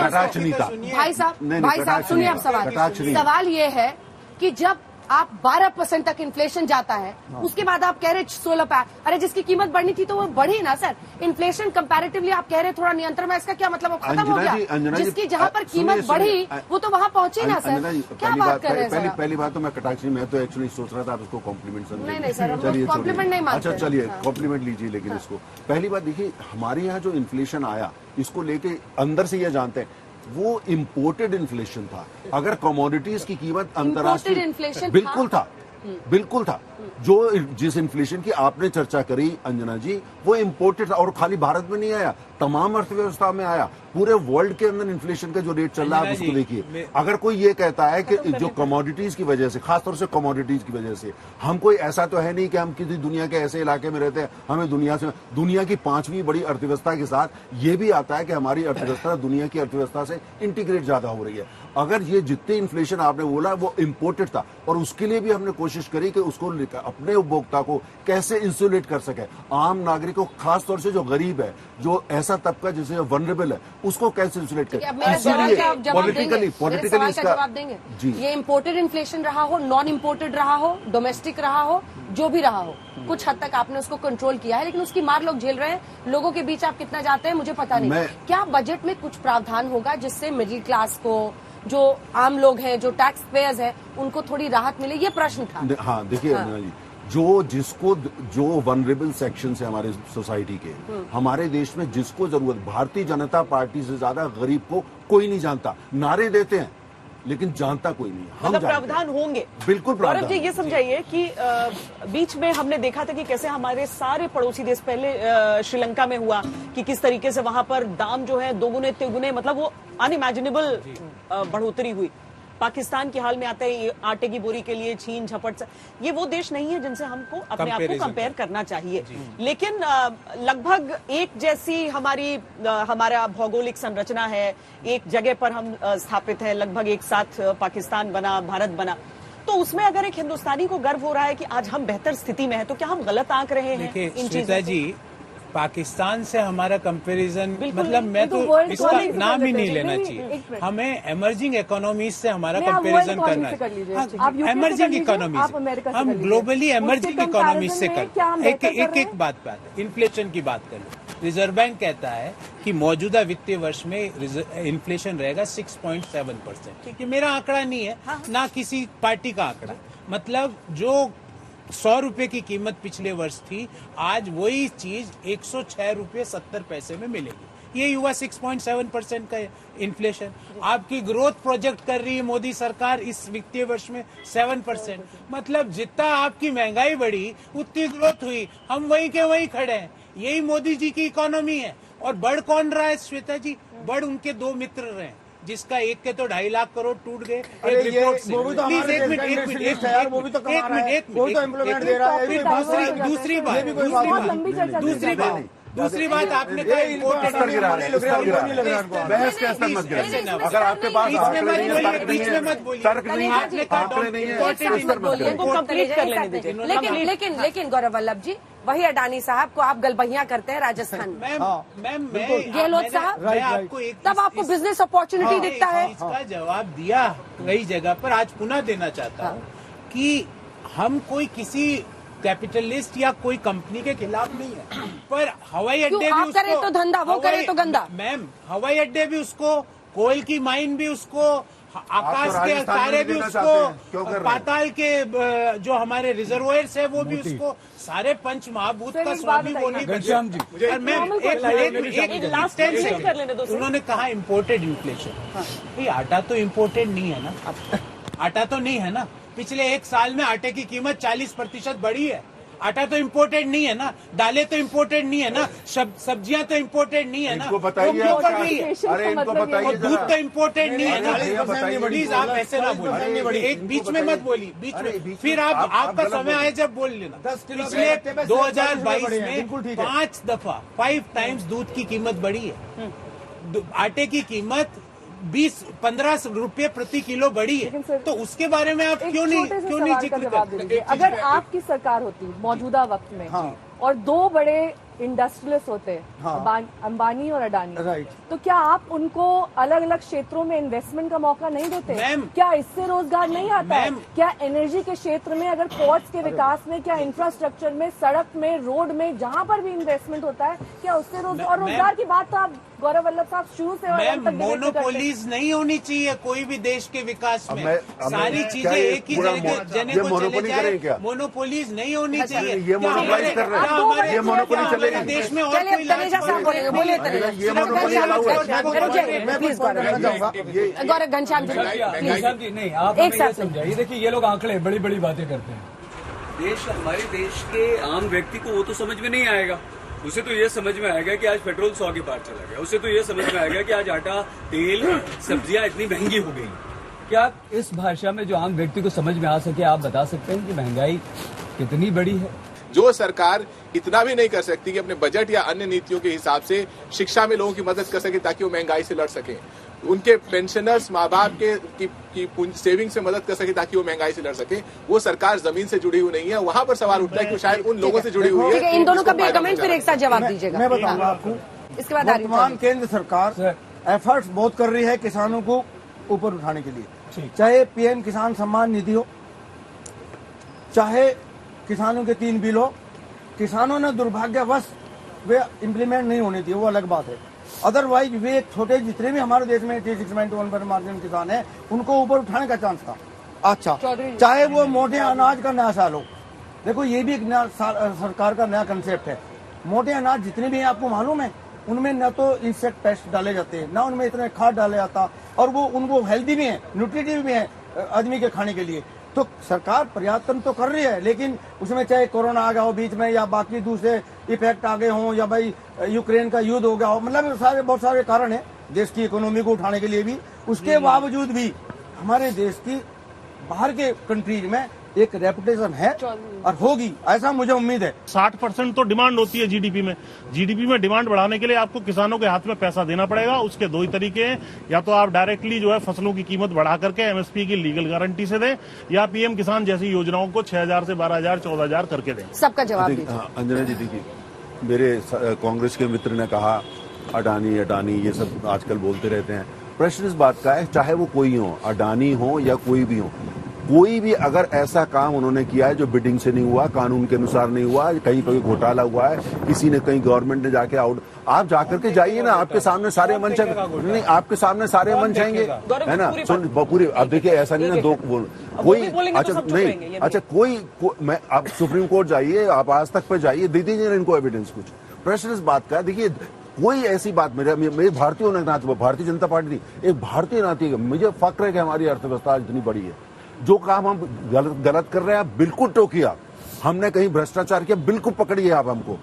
भाई साहब सुनिए आप सवाल ये है कि जब आप 12% तक इन्फ्लेशन जाता है, उसके बाद आप कह रहे 16 पे, अरे जिसकी कीमत बढ़नी थी तो वो बढ़ी ना सर। इन्फ्लेशन कंपैरेटिवली आप कह रहे थोड़ा नियंत्रण में, इसका क्या मतलब वो खत्म हो गया? जिसकी जहाँ पर कीमत बढ़ी वो तो वहाँ पहुंची ना सर। क्या बात कर रहे हैं? पहली बात तो मैं कटाक्षी, मैं तो एक्चुअली सोच रहा था आप इसको कॉम्प्लीमेंट समझेंगे। नहीं सर, हम कॉम्प्लीमेंट नहीं मानते। अच्छा चलिए कॉम्प्लीमेंट लीजिए, लेकिन इसको पहली बात देखिए, हमारे यहाँ जो इन्फ्लेशन आया, इसको लेके अंदर से ये जानते हैं वो इम्पोर्टेड इन्फ्लेशन था। अगर कमोडिटीज की कीमत अंतर्राष्ट्रीय इन्फ्लेशन बिल्कुल था। जो जिस इन्फ्लेशन की आपने चर्चा करी अंजना जी, वो इम्पोर्टेड था, और खाली भारत में नहीं आया, तमाम अर्थव्यवस्था में आया। पूरे वर्ल्ड के अंदर इन्फ्लेशन का जो रेट चल रहा है आप उसको देखिए। अगर कोई ये कहता है कि जो कमोडिटीज की वजह से, खासतौर से कमोडिटीज की वजह से, हम कोई ऐसा तो है नहीं कि हम किसी दुनिया के ऐसे इलाके में रहते हैं, हमें दुनिया की 5वीं बड़ी अर्थव्यवस्था के साथ ये भी आता है कि हमारी अर्थव्यवस्था दुनिया की अर्थव्यवस्था से इंटीग्रेट ज्यादा हो रही है। अगर ये जितने इन्फ्लेशन आपने बोला वो इम्पोर्टेड था, और उसके लिए भी हमने कोशिश करी कि उसको अपने उपभोक्ता को कैसे इंसुलेट कर सके, आम नागरिक को, खासतौर से जो गरीब है, जो ऐसा तबका जिसे वनरेबल है, उसको कैसे इंसुलेट करें। इसीलिए पॉलिटिकली जवाब देंगे जी। ये इम्पोर्टेड इन्फ्लेशन रहा हो, नॉन इम्पोर्टेड रहा हो, डोमेस्टिक रहा हो, जो भी रहा हो, कुछ हद तक आपने उसको कंट्रोल किया है, लेकिन उसकी मार लोग झेल रहे हैं। लोगों के बीच आप कितना जाते हैं मुझे पता नहीं। क्या बजट में कुछ प्रावधान होगा जिससे मिडिल क्लास को, जो आम लोग हैं, जो टैक्स पेयर्स हैं, उनको थोड़ी राहत मिले? ये प्रश्न था। हाँ देखिए अंजना जी, जो वनरेबल सेक्शन है हमारे सोसाइटी के, हमारे देश में जिसको जरूरत, भारतीय जनता पार्टी से ज्यादा गरीब को कोई नहीं जानता। नारे देते हैं लेकिन जानता कोई नहीं। मतलब प्रावधान होंगे, बिल्कुल प्रावधान। जी ये समझाइए कि बीच में हमने देखा था कि कैसे हमारे सारे पड़ोसी देश, पहले श्रीलंका में हुआ कि किस तरीके से वहां पर दाम जो है दोगुने तिगुने, मतलब वो अनइमेजिनेबल बढ़ोतरी हुई। पाकिस्तान के हाल में आता है आटे की बोरी के लिए छीन झपट से। ये वो देश नहीं है जिनसे हमको अपने आप को कंपेयर करना चाहिए, लेकिन लगभग एक जैसी हमारा भौगोलिक संरचना है, एक जगह पर हम स्थापित है, लगभग एक साथ पाकिस्तान बना, भारत बना। तो उसमें अगर एक हिंदुस्तानी को गर्व हो रहा है कि आज हम बेहतर स्थिति में है, तो क्या हम गलत आंक रहे हैं इन चीजों को? पाकिस्तान से हमारा कंपैरिजन, मतलब मैं तो इसका नाम ही नहीं लेना चाहिए। हमें एमर्जिंग इकोनॉमीज से हमारा कंपैरिजन करना है। एमर्जिंग इकोनॉमीज, हम ग्लोबली एमर्जिंग इकोनॉमीज से करते हैं। एक बात इन्फ्लेशन की बात कर लो। रिजर्व बैंक कहता है कि मौजूदा वित्तीय वर्ष में इन्फ्लेशन रहेगा 6.7%। ये मेरा आंकड़ा नहीं है, ना किसी पार्टी का आंकड़ा। मतलब जो 100 रुपए की कीमत पिछले वर्ष थी, आज वही चीज 106 रुपये 70 पैसे में मिलेगी। ये हुआ 6.7% का इन्फ्लेशन। आपकी ग्रोथ प्रोजेक्ट कर रही है मोदी सरकार इस वित्तीय वर्ष में 7%। मतलब जितना आपकी महंगाई बढ़ी उतनी ग्रोथ हुई, हम वहीं के वहीं खड़े हैं। यही मोदी जी की इकोनॉमी है। और बढ़ कौन रहा है श्वेता जी? बढ़ उनके दो मित्र रहे, जिसका एक के तो 2.5 लाख करोड़ टूट गए एक रिपोर्ट से। दूसरी बात आपने कहा इम्पोर्टेड। अगर आपके पास तर्क नहीं है, आपने कंप्लीट कर लेने दीजिए। लेकिन गौरव वल्लभ जी, वही अडानी साहब को आप गलबहिया करते हैं राजस्थान में। गहलोत साहब, तब आपको बिजनेस अपॉर्चुनिटी दिखता है। इसका जवाब दिया कई जगह पर, आज पुनः देना चाहता हूँ कि हम कोई किसी कैपिटलिस्ट या कोई कंपनी के खिलाफ नहीं है, पर हवाई अड्डे भी उसको करे तो धंधा, वो करे तो गंदा। मैम, हवाई अड्डे भी उसको, कोयल की माइन भी उसको, आकाश के तारे भी उसको, पाताल के जो हमारे रिजर्वोयर्स है वो भी उसको, सारे पंच महाभूत का स्वामी वो नहीं बचे। और मैम एक लास्ट कर लेने दो। उन्होंने कहा इम्पोर्टेड इन्फ्लेशन। आटा तो इम्पोर्टेड नहीं है ना, आटा तो नहीं है ना। पिछले 1 साल में आटे की कीमत 40% बढ़ी है। आटा तो इम्पोर्टेड नहीं है ना, दालें तो इम्पोर्टेड नहीं है ना, सब्जियां तो इम्पोर्टेड नहीं है ना, इनको बताइए, क्यों बढ़ रही है? अरे इनको बताइए और दूध तो इम्पोर्टेड नहीं है ना। प्लीज आप ऐसे ना बोलिए, एक बीच में मत बोलिए, बीच में फिर आप आपका समय आए जब बोल लेना। पिछले 2022 में 5 टाइम्स दूध की कीमत बढ़ी है, आटे की कीमत 20-15 रुपए प्रति किलो बढ़ी है, तो उसके बारे में आप क्यों नहीं जिक्र करते? अगर आपकी सरकार होती मौजूदा वक्त में और 2 बड़े इंडस्ट्रियलिस्ट होते अंबानी और अडानी, तो क्या आप उनको अलग अलग क्षेत्रों में इन्वेस्टमेंट का मौका नहीं देते? क्या इससे रोजगार नहीं आता है? क्या एनर्जी के क्षेत्र में, अगर पोर्ट्स के विकास में, क्या इंफ्रास्ट्रक्चर में, सड़क में, रोड में, जहां पर भी इन्वेस्टमेंट होता है, क्या उससे रोजगार की बात तो आप गौरव वल्लभ साहब शुरू से मोनोपोलीज नहीं होनी चाहिए कोई भी देश के विकास में। सारी चीजें एक ही जने को चले जाए, मोनोपोलीज नहीं होनी चाहिए। ये मोनोपोली कर रहे हैं, ये मोनोपोली चलेगी देश में। और तनेजा साहब बोलिए, गौरव घनश्याम जी नहीं, आप एक साथ समझाइए। देखिए, ये लोग आंकड़े बड़ी बड़ी बातें करते हैं। हमारे देश के आम व्यक्ति को वो तो समझ में नहीं आएगा। उसे तो ये समझ में आएगा कि आज पेट्रोल 100 के पार चला गया, उसे तो ये समझ में आएगा कि आज आटा, तेल, सब्जियां इतनी महंगी हो गई। क्या इस भाषा में जो आम व्यक्ति को समझ में आ सके, आप बता सकते हैं कि महंगाई कितनी बड़ी है? जो सरकार इतना भी नहीं कर सकती कि अपने बजट या अन्य नीतियों के हिसाब से शिक्षा में लोगों की मदद कर सके ताकि वो महंगाई से लड़ सके, उनके पेंशनर्स, माँ बाप की सेविंग से मदद कर सके ताकि वो महंगाई से लड़ सके, वो सरकार जमीन से जुड़ी हुई नहीं है। वहां पर सवाल उठता है कि शायद उन लोगों से जुड़ी हुई है। इन दोनों का भी कमेंट फिर एक साथ जवाब दीजिएगा। मैं बताऊंगा आपको, इसके बाद वर्तमान केंद्र सरकार एफर्ट्स बहुत कर रही है किसानों को ऊपर उठाने के लिए, चाहे पीएम किसान सम्मान निधि हो, चाहे किसानों के 3 बिल हो। किसानों ने दुर्भाग्यवश वे इम्प्लीमेंट नहीं होनी थी, वो अलग बात है। अदरवाइज वे छोटे जितने भी हमारे देश में T691 पर मार्जिन किसान है, उनको ऊपर उठाने का चांस था। अच्छा, चाहे वो मोटे अनाज का नया साल हो, देखो ये भी एक नया सरकार का नया कंसेप्ट है। मोटे अनाज जितने भी हैं आपको मालूम है, उनमें न तो इंसेक्ट पेस्ट डाले जाते हैं, न उनमें इतने खाद डाले जाता, और वो उनको हेल्दी भी है, न्यूट्रिटिव भी है आदमी के खाने के लिए। तो सरकार प्रयत्न तो कर रही है, लेकिन उसमें चाहे कोरोना आ गया हो बीच में, या बाकी दूसरे इफेक्ट आ गए हों, या भाई यूक्रेन का युद्ध हो गया हो, मतलब बहुत सारे कारण है देश की इकोनॉमी को उठाने के लिए भी। उसके बावजूद भी हमारे देश की बाहर के कंट्रीज में एक रेपुटेशन है और होगी, ऐसा मुझे उम्मीद है। 60% तो डिमांड होती है जीडीपी में। जीडीपी में डिमांड बढ़ाने के लिए आपको किसानों के हाथ में पैसा देना पड़ेगा। उसके 2 ही तरीके हैं, या तो आप डायरेक्टली जो है फसलों की कीमत बढ़ा करके एमएसपी की लीगल गारंटी से दें, या पीएम किसान जैसी योजनाओं को 6,000 से 12,000 14,000 करके दें। सबका जवाब दीजिए। अंजना जी, देखिए, मेरे कांग्रेस के मित्र ने कहा अडानी अडानी ये सब आजकल बोलते रहते हैं। प्रश्न इस बात का है, चाहे वो कोई हो, अडानी हो या कोई भी हो, कोई भी अगर ऐसा काम उन्होंने किया है जो बिडिंग से नहीं हुआ, कानून के अनुसार नहीं हुआ, कहीं कोई घोटाला हुआ है, किसी ने कहीं गवर्नमेंट ने जाके आउट, आप जाकर के जाइए ना, आपके सामने सारे मंच नहीं, आपके सामने सारे मंच आएंगे, है ना। सुन पूरी, अब देखिए ऐसा नहीं ना, दो कोई, अच्छा नहीं, अच्छा कोई मैं, आप सुप्रीम कोर्ट जाइए, आप आज तक पे जाइए, दे दीजिए इनको एविडेंस कुछ। प्रश्न इस बात का, देखिए कोई ऐसी बात, मेरे भारतीय होने के नाते, भारतीय जनता पार्टी नहीं, एक भारतीय नाते मुझे फक्र है कि हमारी अर्थव्यवस्था इतनी बड़ी है। जो काम हम गलत कर रहे हैं बिल्कुल टोकिए, हमने कहीं भ्रष्टाचार किया बिल्कुल पकड़िए, आप हमको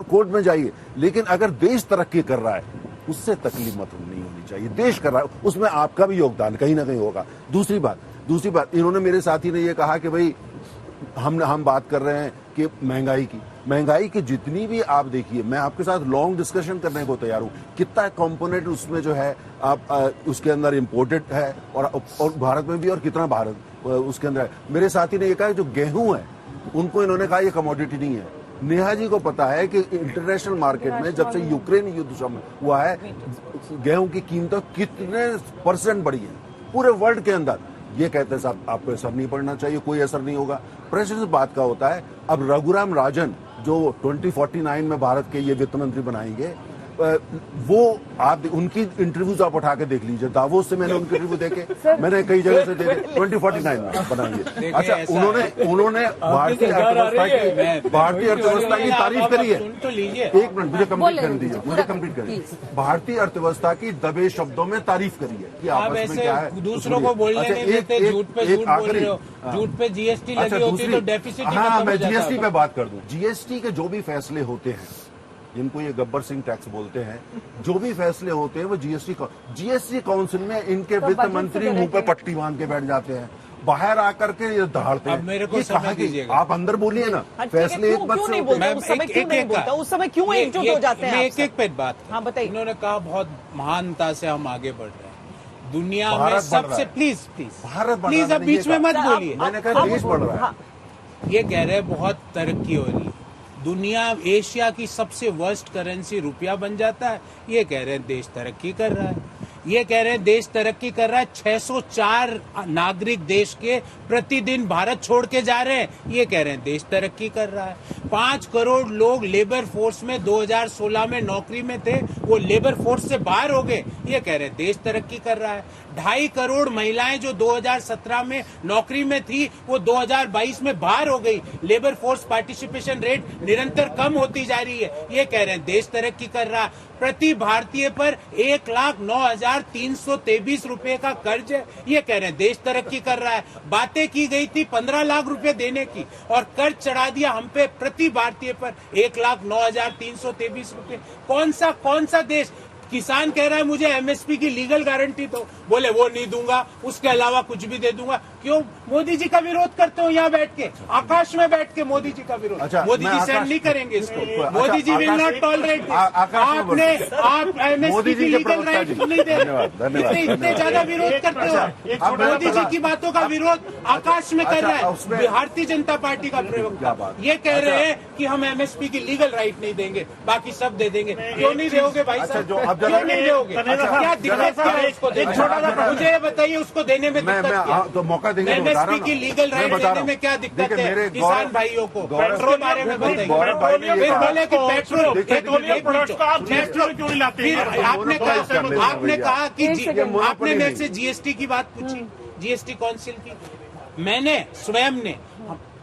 कोर्ट में जाइए। लेकिन अगर देश तरक्की कर रहा है उससे तकलीफ मत नहीं होनी चाहिए। देश कर रहा है उसमें आपका भी योगदान कहीं ना कहीं होगा। दूसरी बात इन्होंने, मेरे साथी ने ये कहा कि भाई हम बात कर रहे हैं कि महंगाई की जितनी भी आप देखिए, मैं आपके साथ लॉन्ग डिस्कशन करने को तैयार हूं, कितना कंपोनेंट उसमें जो है आप उसके अंदर इंपोर्टेड है और भारत में भी, और कितना भारत उसके अंदर है। मेरे साथी ने ये कहा जो गेहूं है उनको इन्होंने कहा ये कमोडिटी नहीं है। नेहा जी को पता है कि इंटरनेशनल मार्केट में जब से यूक्रेन युद्ध हुआ है, गेहूं की कीमतें कितने % बढ़ी है पूरे वर्ल्ड के अंदर। ये कहते हैं साहब आपको असर नहीं पड़ना चाहिए, कोई असर नहीं होगा। प्रश्न इस बात का होता है, अब रघुराम राजन जो 2049 में भारत के ये वित्त मंत्री बनाएंगे, वो आप उनकी इंटरव्यूज आप उठा के देख लीजिए। दावोस से मैंने उनके इंटरव्यू देखे, मैंने कई जगह से देखे। 2049 में बनाएंगे। अच्छा, उन्होंने भारतीय अर्थव्यवस्था की तारीफ करी है। एक मिनट मुझे कंप्लीट करने दीजिए, भारतीय अर्थव्यवस्था की दबे शब्दों में तारीफ करी है कि आपस में क्या है। दूसरों को बोलने नहीं देते, झूठ पे झूठ बोल रहे हो, झूठ पे जीएसटी लगी होती तो डेफिसिट। हाँ, मैं जीएसटी पे बात कर दूं। जीएसटी के जो भी फैसले होते हैं, जिनको ये गब्बर सिंह टैक्स बोलते हैं, जो भी फैसले होते हैं वो जीएसटी काउंसिल में इनके वित्त मंत्री मुंह पे पट्टी बांध के बैठ जाते हैं, बाहर आकर के ये दहाड़ते हैं। मेरे को समय दीजिएगा, आप अंदर बोलिए ना। फैसले एक मत से होते हैं। उस समय क्यों नहीं बोलता? उस समय क्यों एकजुट हो जाते हैं? एक पे बात। हाँ बताइए। इन्होंने कहा बहुत महानता से हम आगे बढ़ रहे हैं दुनिया में सबसे। प्लीज प्लीज अब बीच में मत बोलिए। मैंने कहा देश बढ़ रहा है। ये कह रहे हैं बहुत तरक्की हो रही है दुनिया, एशिया की सबसे वर्स्ट करेंसी रुपया बन जाता है। ये कह रहे हैं देश तरक्की कर रहा है। ये कह रहे हैं देश तरक्की कर रहा है। 604 नागरिक देश के प्रतिदिन भारत छोड़ के जा रहे हैं। ये कह रहे हैं देश तरक्की कर रहा है। 5 करोड़ लोग लेबर फोर्स में 2016 में नौकरी में थे, वो लेबर फोर्स से बाहर हो गए। ये कह रहे हैं देश तरक्की कर रहा है। 2.5 करोड़ महिलाएं जो 2017 में नौकरी में थी, वो 2022 में बाहर हो गई। लेबर फोर्स पार्टिसिपेशन रेट निरंतर कम होती जा रही है। ये कह रहे हैं देश तरक्की कर रहा है। प्रति भारतीय पर 1,09,323 रुपए का कर्ज है। ये कह रहे हैं देश तरक्की कर रहा है। बातें की गई थी 15 लाख रुपए देने की और कर्ज चढ़ा दिया हम पे प्रति भारतीय पर 1,09,323 रुपए। कौन सा देश? किसान कह रहा है मुझे एमएसपी की लीगल गारंटी दो, बोले वो नहीं दूंगा, उसके अलावा कुछ भी दे दूंगा। क्यों? मोदी जी का विरोध करते हो यहाँ बैठ के, आकाश में बैठ के मोदी जी का विरोध। अच्छा, मोदी जी सहन नहीं करेंगे इसको। Modi ji will not tolerate. आप एमएसपी की लीगल राइट नहीं दे रहे, इतने ज्यादा विरोध करते हो। मोदी जी की बातों का विरोध आकाश में कर रहा है भारतीय जनता पार्टी का प्रवक्ता। ये कह रहे हैं कि हम एमएसपी की लीगल राइट नहीं देंगे, बाकी सब दे देंगे। क्यों नहीं दोगे भाई साहब? क्यों नहीं दोगे? क्या दिक्कत है उसको देने? मुझे ये बताइए, उसको देने में दिक्कत क्या? तो मौका देंगे। एमएसपी की लीगल राइट देने में क्या दिक्कत है किसान भाइयों को? पेट्रोल बारे में बताइए। फिर बोले कि पेट्रोल आपने कहा कि आपने मेरे से जीएसटी की बात पूछी, जीएसटी काउंसिल की। मैंने स्वयं ने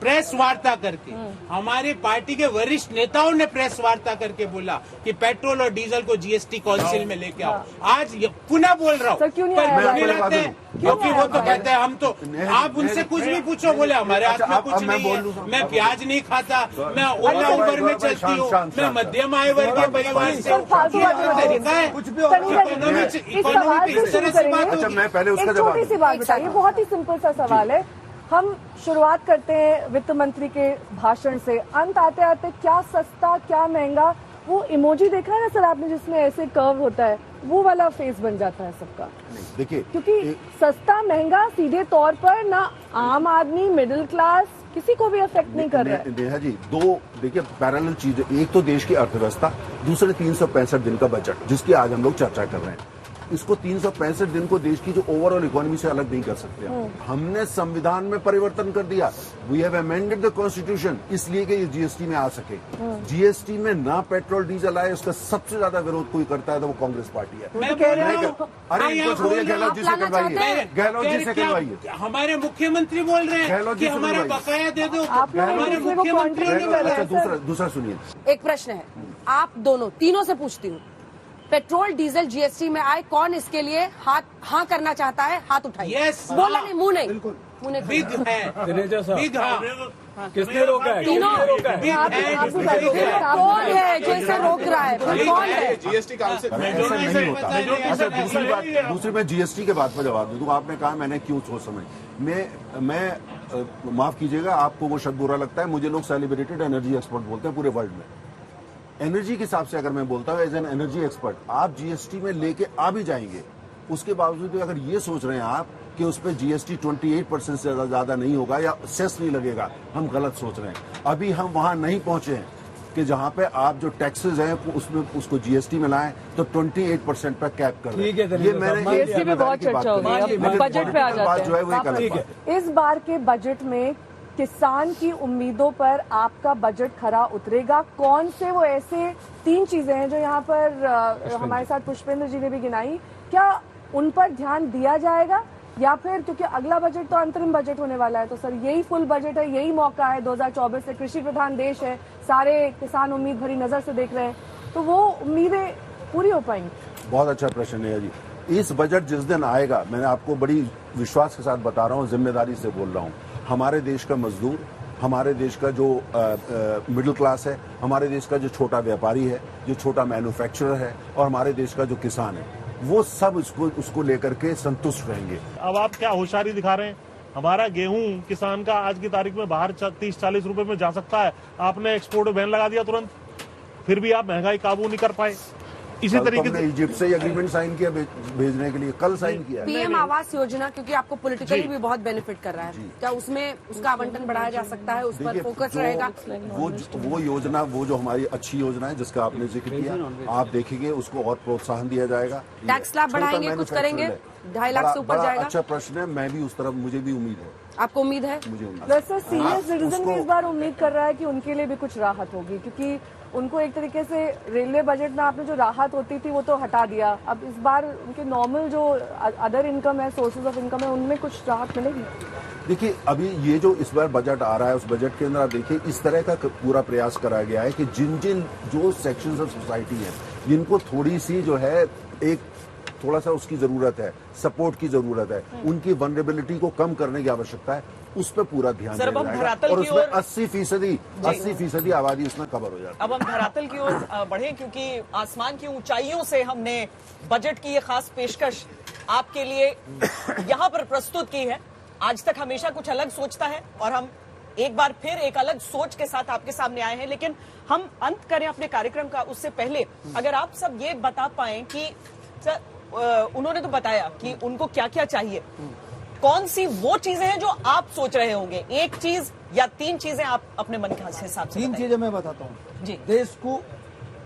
प्रेस वार्ता करके, हमारी पार्टी के वरिष्ठ नेताओं ने प्रेस वार्ता करके बोला कि पेट्रोल और डीजल को जीएसटी काउंसिल में लेके आओ। आज पुनः बोल रहा हूँ, पर क्यों नहीं लाते हैं? क्योंकि वो तो कहते हैं हम तो, आप उनसे कुछ भी पूछो, बोले हमारे हाथ में कुछ नहीं है, मैं प्याज नहीं खाता, मैं ओला उबर में चलती हूँ, मैं मध्यम आय वर्ग के परिवार से हूँ। तरीका है इकोनॉमी इस तरह से बात होगी। मैं पहले उसका जवाब, छोटी सी बात बताइए, बहुत ही सिंपल सा सवाल है। हम शुरुआत करते हैं वित्त मंत्री के भाषण से, अंत आते आते क्या सस्ता क्या महंगा, वो इमोजी देखा है ना सर आपने, जिसमें ऐसे कर्व होता है, वो वाला फेस बन जाता है सबका। देखिए, क्योंकि सस्ता महंगा सीधे तौर पर ना आम आदमी, मिडिल क्लास, किसी को भी अफेक्ट नहीं कर रहा है। नेहा जी, दो देखिए पैरेलल चीजें, एक तो देश की अर्थव्यवस्था, दूसरे 365 दिन का बजट, जिसकी आज हम लोग चर्चा कर रहे हैं। इसको 365 दिन को देश की जो ओवरऑल इकोनॉमी से अलग नहीं कर सकते। हमने संविधान में परिवर्तन कर दिया, we have amended the constitution, इसलिए कि ये जीएसटी में आ सके। जीएसटी में ना पेट्रोल डीजल आए, उसका सबसे ज्यादा विरोध कोई करता है तो वो कांग्रेस पार्टी है। अरे इनको छोड़िए, गहलोत जी से करवाइए, गहलोत जी से करवाइए। हमारे मुख्यमंत्री बोल रहे हैं कि हमारा बकाया दे दो, हमारे मुख्यमंत्री। दूसरा सुनिए, एक प्रश्न है, आप दोनों तीनों से पूछती हूँ, पेट्रोल डीजल जीएसटी में आए, कौन इसके लिए हाँ करना चाहता है? हाथ उठाइए। बोला नहीं, मुंह नहीं, मुंह नहीं। बिग है, बिग हाँ। किसने रोका है? तीनों कौन है जो इसे रोक रहा है? कौन है? जीएसटी काउंसिल नहीं होता। अच्छा, दूसरी मैं जीएसटी के बात पर जवाब दूं। आपने कहा मैंने क्यों सोच समझ, मैं माफ कीजिएगा, आपको वो शब्द बुरा लगता है, मुझे लोग सेलिब्रेटेड एनर्जी एक्सपर्ट बोलते हैं पूरे वर्ल्ड में। एनर्जी के हिसाब से अगर मैं बोलता हूँ एज एन एनर्जी एक्सपर्ट, आप जीएसटी में लेके आ भी जाएंगे, उसके बावजूद अगर ये सोच रहे हैं आप कि उस पर जीएसटी 28% से ज्यादा नहीं होगा या सेस नहीं लगेगा, हम गलत सोच रहे हैं। अभी हम वहां नहीं पहुंचे हैं कि जहां पे आप जो टैक्सेस हैं उसमें उसको जीएसटी में लाएं तो 28% पर कैप कर रहे हैं। ये मैंने जीएसटी पे बहुत चर्चा हो गई, बजट पे आ जाते हैं। जो है वो गलत है। इस बार के बजट में किसान की उम्मीदों पर आपका बजट खरा उतरेगा? कौन से वो ऐसे 3 चीजें हैं जो यहाँ पर हमारे साथ पुष्पेंद्र जी ने भी गिनाई, क्या उन पर ध्यान दिया जाएगा या फिर, क्योंकि अगला बजट तो अंतरिम बजट होने वाला है, तो सर यही फुल बजट है, यही मौका है, 2024 से कृषि प्रधान देश है, सारे किसान उम्मीद भरी नजर से देख रहे हैं, तो वो उम्मीदें पूरी हो पाएंगी? बहुत अच्छा प्रश्न है जी। इस बजट जिस दिन आएगा, मैंने आपको बड़ी विश्वास के साथ बता रहा हूँ, जिम्मेदारी से बोल रहा हूँ, हमारे देश का मजदूर, हमारे देश का जो मिडिल क्लास है, हमारे देश का जो छोटा व्यापारी है, जो छोटा मैन्युफैक्चरर है और हमारे देश का जो किसान है, वो सब उसको लेकर के संतुष्ट रहेंगे। अब आप क्या होशियारी दिखा रहे हैं? हमारा गेहूं किसान का आज की तारीख में बाहर 30-40 रुपए में जा सकता है, आपने एक्सपोर्ट बैन लगा दिया तुरंत, फिर भी आप महंगाई काबू नहीं कर पाए। इसी तरीके से इजिप्ट से एग्रीमेंट साइन किया भेजने के लिए, कल साइन किया। पीएम आवास योजना, क्योंकि आपको पॉलिटिकली भी बहुत बेनिफिट कर रहा है, क्या उसमें उसका आवंटन बढ़ाया जा सकता है? उस पर फोकस रहेगा? वो योजना, वो जो हमारी अच्छी योजना है जिसका आपने जिक्र किया, आप देखेंगे उसको और प्रोत्साहन दिया जाएगा। टैक्स स्लैब बढ़ाएंगे, कुछ करेंगे, 2.5 लाख से ऊपर जाएगा? अच्छा प्रश्न है, मैं भी उस तरफ, मुझे भी उम्मीद है। आपको उम्मीद है? मुझे उम्मीद है। वैसे सीनियर सिटीजन भी इस बार उम्मीद कर रहा है कि उनके लिए भी कुछ राहत होगी, क्योंकि उनको एक तरीके से रेलवे बजट में आपने जो राहत होती थी वो तो हटा दिया, अब इस बार उनके नॉर्मल जो अदर इनकम है, सोर्सेज ऑफ इनकम है, उनमें कुछ राहत मिलेगी? देखिए, अभी ये जो इस बार बजट आ रहा है, उस बजट के अंदर आप देखिए इस तरह का पूरा प्रयास करा गया है कि जिन जिन जो सेक्शंस ऑफ सोसाइटी हैं, जिनको थोड़ी सी जो है थोड़ा सा उसकी जरूरत है, सपोर्ट की जरूरत है, उनकी वनरेबिलिटी को कम करने की आवश्यकता है, उस पर पूरा ध्यान दिया जाएगा और उसमें 80% आबादी उसमें कवर हो जाती है। अब हम धरातल की ओर बढ़े, क्योंकि आसमान की ऊंचाइयों से हमने बजट की ये खास पेशकश आपके लिए यहाँ पर प्रस्तुत की है। आज तक हमेशा कुछ अलग सोचता है और हम एक बार फिर एक अलग सोच के साथ आपके सामने आए हैं, लेकिन हम अंत करें अपने कार्यक्रम का उससे पहले अगर आप सब ये बता पाए कि सर, उन्होंने तो बताया कि उनको क्या क्या चाहिए, कौन सी वो चीजें हैं जो आप सोच रहे होंगे? एक चीज या 3 चीजें आप अपने मन के हिसाब से? 3 चीजें मैं बताता हूँ जी। देश को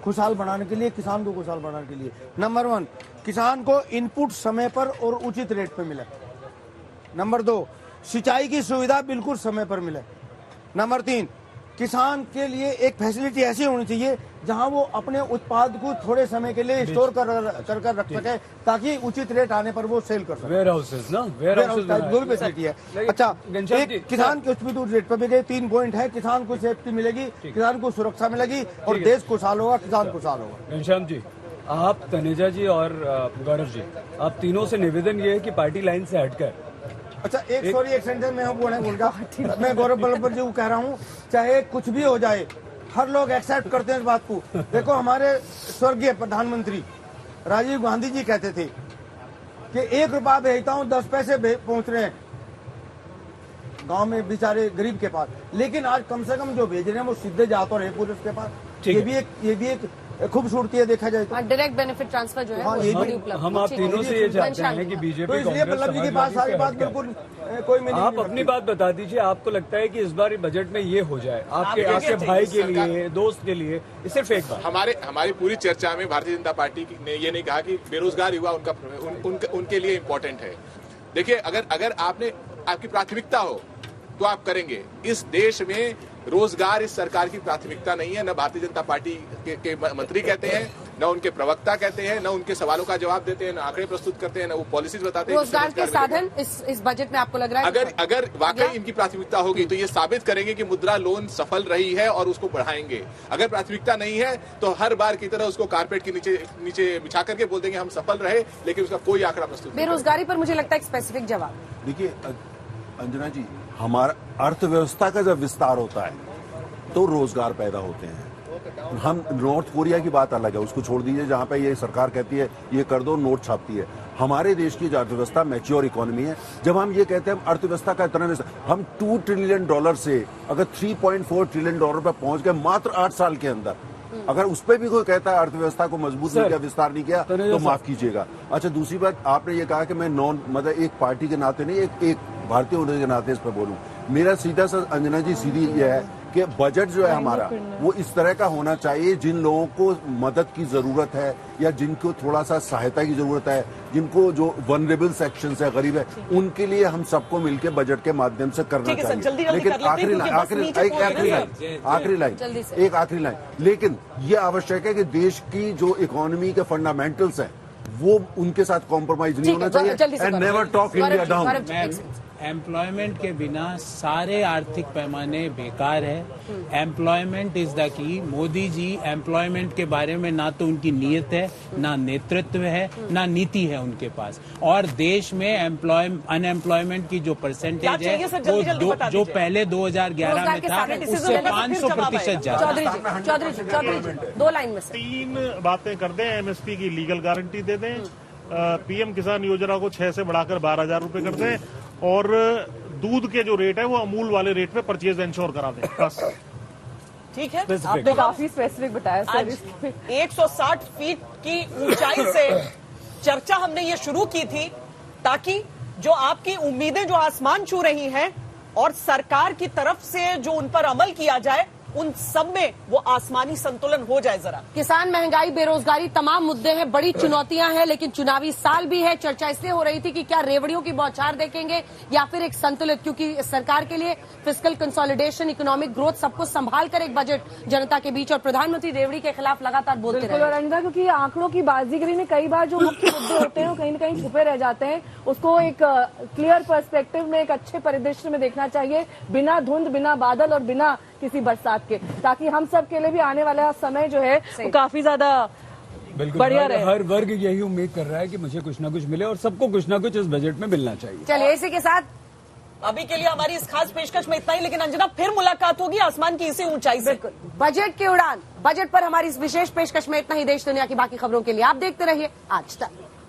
खुशहाल बनाने के लिए, किसान को खुशहाल बनाने के लिए, नंबर 1, किसान को इनपुट समय पर और उचित रेट पे मिले। नंबर 2, सिंचाई की सुविधा बिल्कुल समय पर मिले। नंबर 3, किसान के लिए एक फैसिलिटी ऐसी होनी चाहिए जहां वो अपने उत्पाद को थोड़े समय के लिए स्टोर कर रख सके, ताकि उचित रेट आने पर वो सेल कर सके। वेयर हाउसेस ना, वेयर हाउसेस जो भी फैसिलिटी है। अच्छा, एक किसान के उचित रेट पर भी गए, 3 पॉइंट है, किसान को सेफ्टी मिलेगी, किसान को सुरक्षा मिलेगी और देश खुशहाल होगा, किसान खुशहाल होगा। घनश्याम जी, आप, तनेजा जी और गौरव जी, आप तीनों से निवेदन ये है कि पार्टी लाइन से हटकर, अच्छा एक सेंटेंस में हम बोल गया, मैं गौरव बल्लभ जी को कह रहा हूँ, चाहे कुछ भी हो जाए, हर लोग एक्सेप्ट करते हैं इस बात को। देखो, हमारे स्वर्गीय प्रधानमंत्री राजीव गांधी जी कहते थे कि 1 रुपया भेजता हूँ, 10 पैसे पहुंच रहे हैं गांव में बेचारे गरीब के पास, लेकिन आज कम से कम जो भेज रहे हैं वो सीधे जाते रहे पुलिस के पास। ये भी एक खूबसूरती है, देखा जाए तो। डायरेक्ट बेनिफिट ट्रांसफर जो है हम आप तीनों से ये चाहते हैं कि बीजेपी, तो इसलिए बल्लभ जी के पास सारी बात बिल्कुल कोई मीनिंग आप अपनी बात बता दीजिए, आपको लगता है कि इस बार बजट में ये हो जाए आपके भाई के लिए, दोस्त के लिए? सिर्फ एक बात, हमारी पूरी चर्चा में भारतीय जनता पार्टी ने ये नहीं कहा कि बेरोजगार युवा उनके लिए इम्पोर्टेंट है। देखिए, अगर आपकी प्राथमिकता हो तो आप करेंगे। इस देश में रोजगार इस सरकार की प्राथमिकता नहीं है, न भारतीय जनता पार्टी के मंत्री कहते हैं, न उनके प्रवक्ता कहते हैं, न उनके सवालों का जवाब देते हैं, न आंकड़े प्रस्तुत करते हैं, न वो पॉलिसीज बताते हैं। रोजगार के साधन इस बजट में आपको लग रहा है? अगर वाकई इनकी प्राथमिकता होगी तो ये साबित करेंगे कि मुद्रा लोन सफल रही है और उसको बढ़ाएंगे। अगर प्राथमिकता नहीं है तो हर बार की तरह उसको कारपेट के नीचे बिछा करके बोल देंगे हम सफल रहे, लेकिन उसका कोई आंकड़ा प्रस्तुत नहीं। बेरोजगारी पर मुझे लगता है एक स्पेसिफिक जवाब। देखिए अंजना जी, हमारा अर्थव्यवस्था का जब विस्तार होता है तो रोजगार पैदा होते हैं। हम नॉर्थ कोरिया की बात अलग है, उसको छोड़ दीजिए, जहां पे ये सरकार कहती है ये कर दो, नोट छापती है। हमारे देश की जो अर्थव्यवस्था मैच्योर इकोनॉमी है, जब हम ये कहते हैं अर्थव्यवस्था का इतना विस्तार, हम $2 ट्रिलियन से अगर $3.4 ट्रिलियन पर पहुंच गए मात्र 8 साल के अंदर, अगर उस पर भी कोई कहता है अर्थव्यवस्था को मजबूत नहीं किया, विस्तार नहीं किया, तो माफ कीजिएगा। अच्छा, दूसरी बात, आपने ये कहा कि मैं मतलब एक पार्टी के नाते नहीं, एक भारतीय होने के नाते इस पर बोलूं। मेरा सीधा सा अंजना जी सीधी यह है कि बजट जो है हमारा वो इस तरह का होना चाहिए जिन लोगों को मदद की जरूरत है या जिनको थोड़ा सा सहायता की जरूरत है, जिनको जो वनरेबल सेक्शन है, गरीब है, उनके लिए हम सबको मिलकर बजट के माध्यम से करना चाहिए। लेकिन एक आखिरी लाइन, लेकिन ये आवश्यक है कि देश की जो इकोनॉमी के फंडामेंटल्स हैं वो उनके साथ कॉम्प्रोमाइज नहीं होना चाहिए and never talk India down. Employment के बिना सारे आर्थिक पैमाने बेकार है। Employment is the key. Modi ji employment के बारे में ना तो उनकी नीयत है, ना नेतृत्व है, ना नीति है उनके पास। और देश में अनएम्प्लॉयमेंट की जो परसेंटेज है वो जो पहले 2011 में था उससे 500% ज्यादा। चौधरी जी 2 लाइन में से 3 बातें कर दें। एमएसपी की लीगल गारंटी दे दें, पीएम किसान योजना को 6 से बढ़ाकर 12,000 रुपए कर दें, और दूध के जो रेट है वो अमूल वाले रेट पे परचेज इंश्योर करा दें, बस। ठीक है, आपने काफी स्पेसिफिक बताया सर। 160 फीट की ऊंचाई से चर्चा हमने ये शुरू की थी ताकि जो आपकी उम्मीदें जो आसमान छू रही हैं और सरकार की तरफ से जो उन पर अमल किया जाए उन सब में वो आसमानी संतुलन हो जाए। जरा किसान, महंगाई, बेरोजगारी तमाम मुद्दे हैं, बड़ी चुनौतियां हैं, लेकिन चुनावी साल भी है। चर्चा इसलिए हो रही थी कि क्या रेवड़ियों की बौछार देखेंगे या फिर एक संतुलित, क्योंकि सरकार के लिए फिस्कल कंसोलिडेशन, इकोनॉमिक ग्रोथ सबको संभाल कर एक बजट जनता के बीच, और प्रधानमंत्री रेवड़ी के खिलाफ लगातार बोलते रहे। रंजना, क्योंकि आंकड़ों की बाजीगरी में कई बार जो मुख्य मुद्दे होते हैं वो कहीं न कहीं छुपे रह जाते हैं। उसको एक क्लियर पर्सपेक्टिव में, एक अच्छे परिदृश्य में देखना चाहिए, बिना धुंध, बिना बादल और बिना किसी बरसात के, ताकि हम सब के लिए भी आने वाला समय जो है वो काफी ज्यादा बढ़िया रहे। हर वर्ग यही उम्मीद कर रहा है कि मुझे कुछ ना कुछ मिले और सबको कुछ ना कुछ इस बजट में मिलना चाहिए। चलिए, इसी के साथ अभी के लिए हमारी इस खास पेशकश में इतना ही, लेकिन अंजना फिर मुलाकात होगी आसमान की इसी ऊंचाई से। बिल्कुल, बजट की उड़ान, बजट पर हमारी इस विशेष पेशकश में इतना ही। देश दुनिया की बाकी खबरों के लिए आप देखते रहिए आज तक।